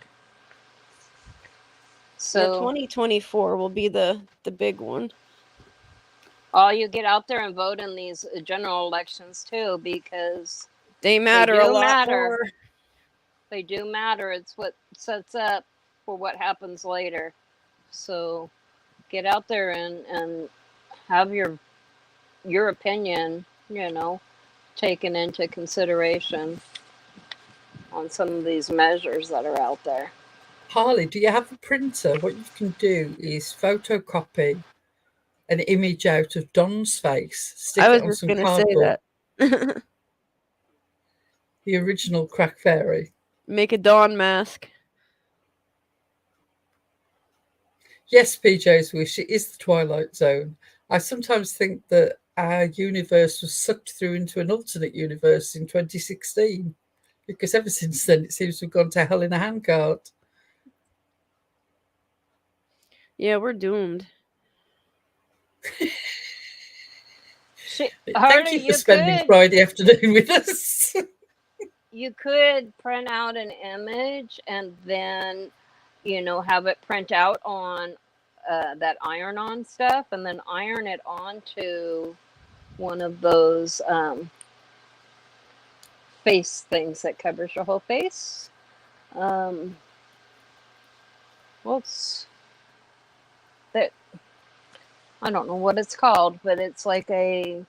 So yeah, 2024 will be the big one. All you get out there and vote in these general elections too, because they matter a lot more. more. They do matter. It's what sets up for what happens later. So get out there and have your opinion, taken into consideration on some of these measures that are out there. Harley, do you have a printer? What you can do is photocopy an image out of Don's face, stick it on some cardboard. Say that. The original Crack Fairy. Make a Dawn mask. Yes, PJ's wish. It is the Twilight Zone. I sometimes think that our universe was sucked through into an alternate universe in 2016, because ever since then it seems to have gone to hell in a handcart. Yeah, we're doomed. Thank you for spending Friday afternoon with us. You could print out an image and then, have it print out on that iron-on stuff, and then iron it onto one of those face things that covers your whole face. It's that, I don't know what it's called, but it's like a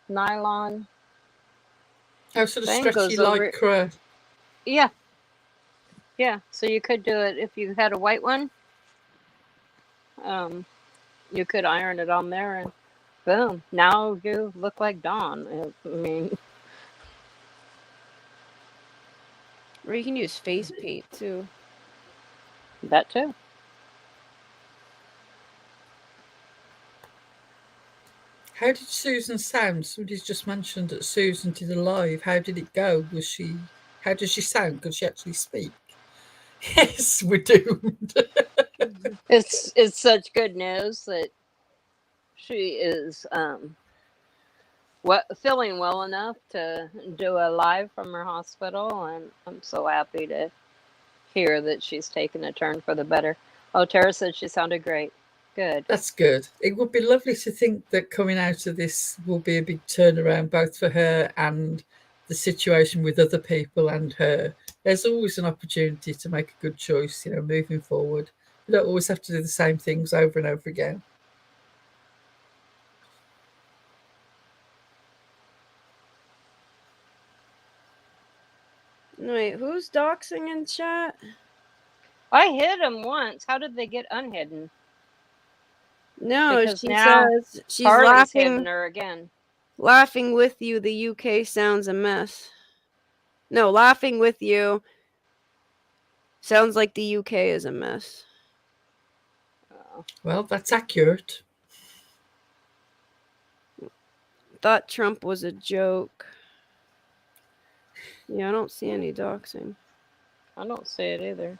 nylon. Oh, sort of stretchy lycra. Yeah. Yeah. So you could do it if you had a white one. You could iron it on there and boom. Now you look like Dawn. I mean, or you can use face paint too. That too. How did Susan sound? Somebody's just mentioned that Susan did a live. How did it go? How does she sound? Could she actually speak? Yes, we're doomed. It's such good news that she is feeling well enough to do a live from her hospital, and I'm so happy to hear that she's taken a turn for the better. Oh, Tara said she sounded great. Good. That's good. It would be lovely to think that coming out of this will be a big turnaround, both for her and the situation with other people and her. There's always an opportunity to make a good choice, moving forward. You don't always have to do the same things over and over again. Wait, who's doxing in chat? I hid them once. How did they get unhidden? No, Because she now says she's Harley's hidden laughing. her again. Laughing with you, the UK sounds a mess. No, laughing with you sounds like the UK is a mess. Well, that's accurate. Thought Trump was a joke. Yeah, I don't see any doxing. I don't see it either.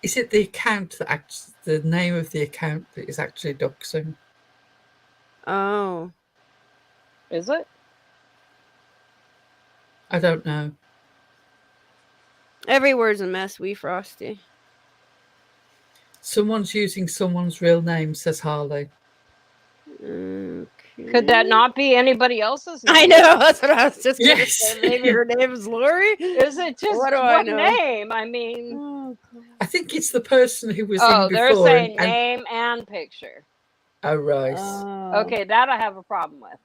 Is it the account that the name of the account that is actually doxing? Oh. Is it? I don't know. Everywhere's a mess, wee Frosty. Someone's using someone's real name, says Harley. Okay. Could that not be anybody else's name? I know, that's what I was just gonna Yes. say. Maybe her name is Lori? Is it just What do what I know? name? I mean, I think it's the person who was oh, in they're before. saying name and picture. Oh, right. Okay, that I have a problem with.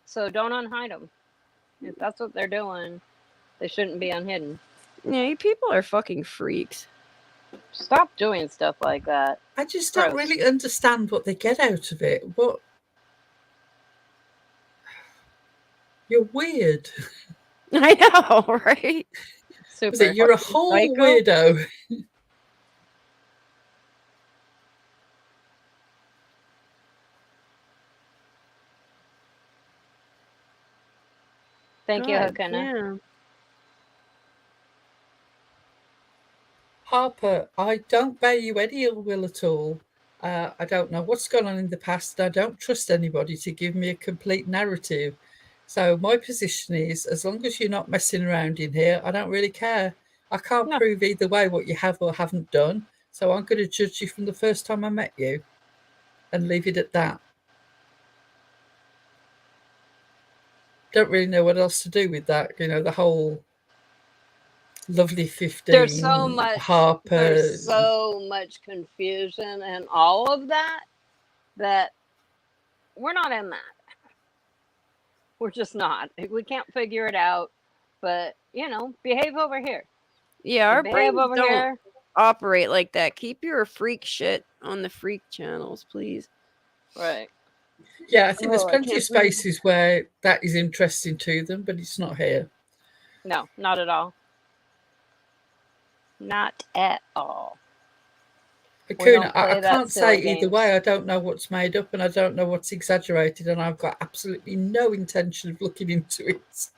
So don't unhide them. If that's what they're doing, they shouldn't be unhidden. Yeah, you people are fucking freaks. Stop doing stuff like that. I just don't really understand what they get out of it. What? You're weird. I know, right? Super. You're a whole psycho? weirdo. Thank you, God Hakuna. damn. Harper, I don't bear you any ill will at all. I don't know what's gone on in the past. I don't trust anybody to give me a complete narrative. So my position is, as long as you're not messing around in here, I don't really care. I can't prove either way what you have or haven't done. So I'm going to judge you from the first time I met you and leave it at that. Don't really know what else to do with that. The whole lovely 15, There's so much Harper. There's so much confusion and all of that we're not in that. We're just not. We can't figure it out. But behave over here. Yeah, our behave brains over don't here. operate like that. Keep your freak shit on the freak channels, please. Right. Yeah, I think there's Oh, I plenty of can't breathe. spaces where that is interesting to them, but it's not here. No, not at all. Not at all. Hakuna, I can't say silly either games. way. I don't know what's made up and I don't know what's exaggerated, and I've got absolutely no intention of looking into it.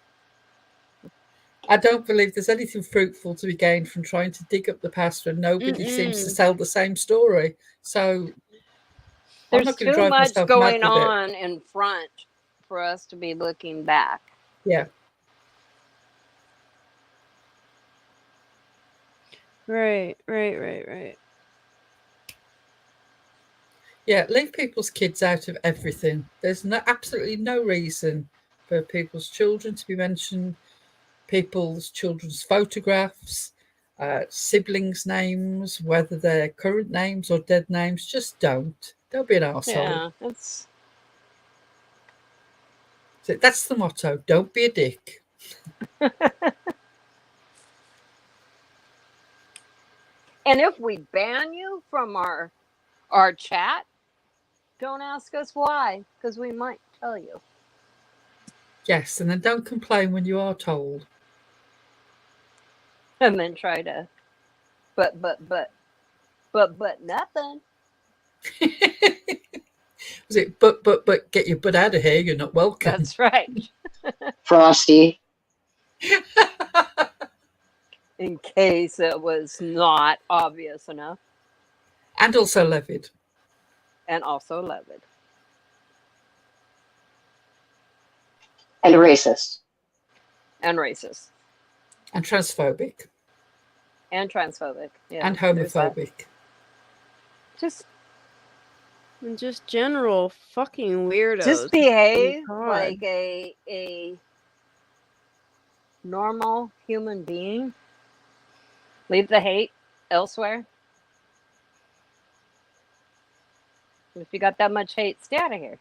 I don't believe there's anything fruitful to be gained from trying to dig up the past when nobody seems to tell the same story. So I'm There's not going to too drive much myself going mad with it. on in front for us to be looking back. Yeah. Right. Yeah, leave people's kids out of everything. There's absolutely no reason for people's children to be mentioned, people's children's photographs, siblings' names, whether they're current names or dead names. Just don't. Don't be an arsehole. Yeah, it's... So that's the motto. Don't be a dick. And if we ban you from our chat, don't ask us why, because we might tell you. Yes, and then don't complain when you are told. And then try to, but nothing. Was it but get your butt out of here? You're not welcome. That's right. Frosty. In case it was not obvious enough. And also levied. And also levied. And racist. And racist. And transphobic. And transphobic. Yeah. and there's that. homophobic. Just general fucking weirdos. Just behave Oh, God. like a normal human being. Leave the hate elsewhere. If you got that much hate, stay out of here.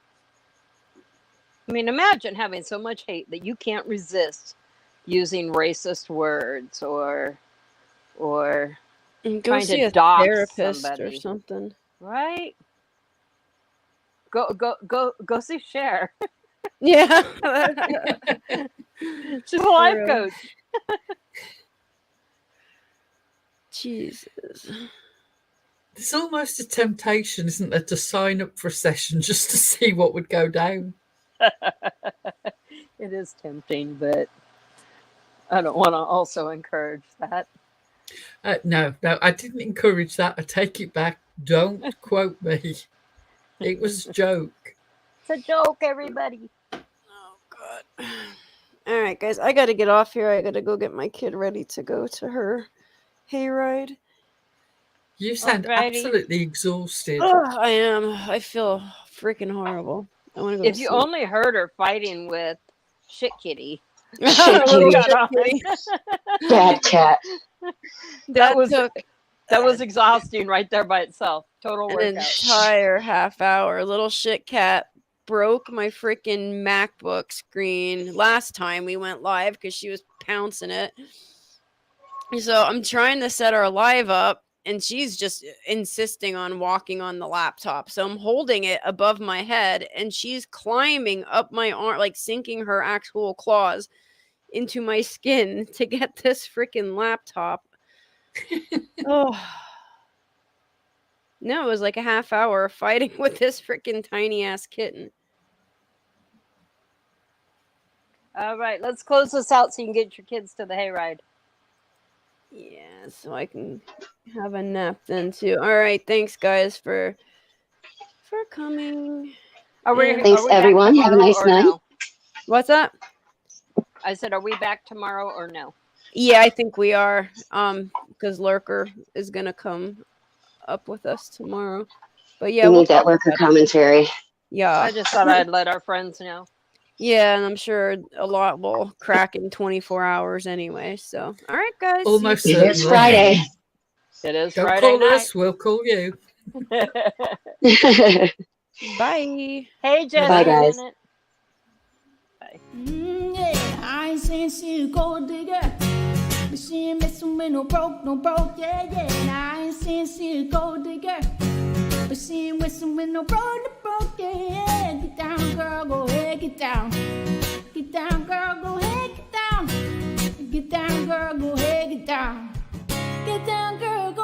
I mean, imagine having so much hate that you can't resist using racist words or And go trying see to a dox therapist somebody. or something. Right? Go see Cher. Yeah. She's a life True. coach. Jesus. There's almost a temptation, isn't there, to sign up for a session just to see what would go down. It is tempting, but I don't want to also encourage that. No, I didn't encourage that. I take it back. Don't quote me. It was a joke. It's a joke, everybody. Oh, God. All right, guys. I got to get off here. I got to go get my kid ready to go to her hayride. You sound absolutely exhausted. Oh, I am. I feel freaking horrible. I want to go If to you sleep. only heard her fighting with Shit Kitty. Shit kitty. Bad cat. That was exhausting right there by itself. Total An workout. entire half hour. Little shit cat broke my freaking MacBook screen last time we went live because she was pouncing it. So I'm trying to set our live up, and she's just insisting on walking on the laptop. So I'm holding it above my head, and she's climbing up my arm, like sinking her actual claws into my skin to get this freaking laptop. Oh. No, it was like a half hour of fighting with this freaking tiny ass kitten. All right, let's close this out so you can get your kids to the hayride. Yeah, so I can have a nap then too. All right, thanks guys for coming. Thanks everyone. Have a nice night. No? What's up? I said, are we back tomorrow or no? Yeah, I think we are. Because Lurker is gonna come up with us tomorrow. But yeah, We we'll need that talk worker about it. commentary. Yeah. I just thought I'd let our friends know. Yeah, and I'm sure a lot will crack in 24 hours anyway. So, all right, guys. Almost It certainly. is Friday. It is Don't Friday call night. us, we'll call you. Bye. Hey, Jess. Bye, guys. Bye. Yeah, I ain't saying she a gold digger, but she ain't messing with no broke, yeah. And I ain't saying she a gold digger, but she ain't messing with no broke, yeah. Get down, girl, go ahead, get down. Get down, girl, go ahead, get down. Get down, girl, go ahead, get down. Get down, girl, go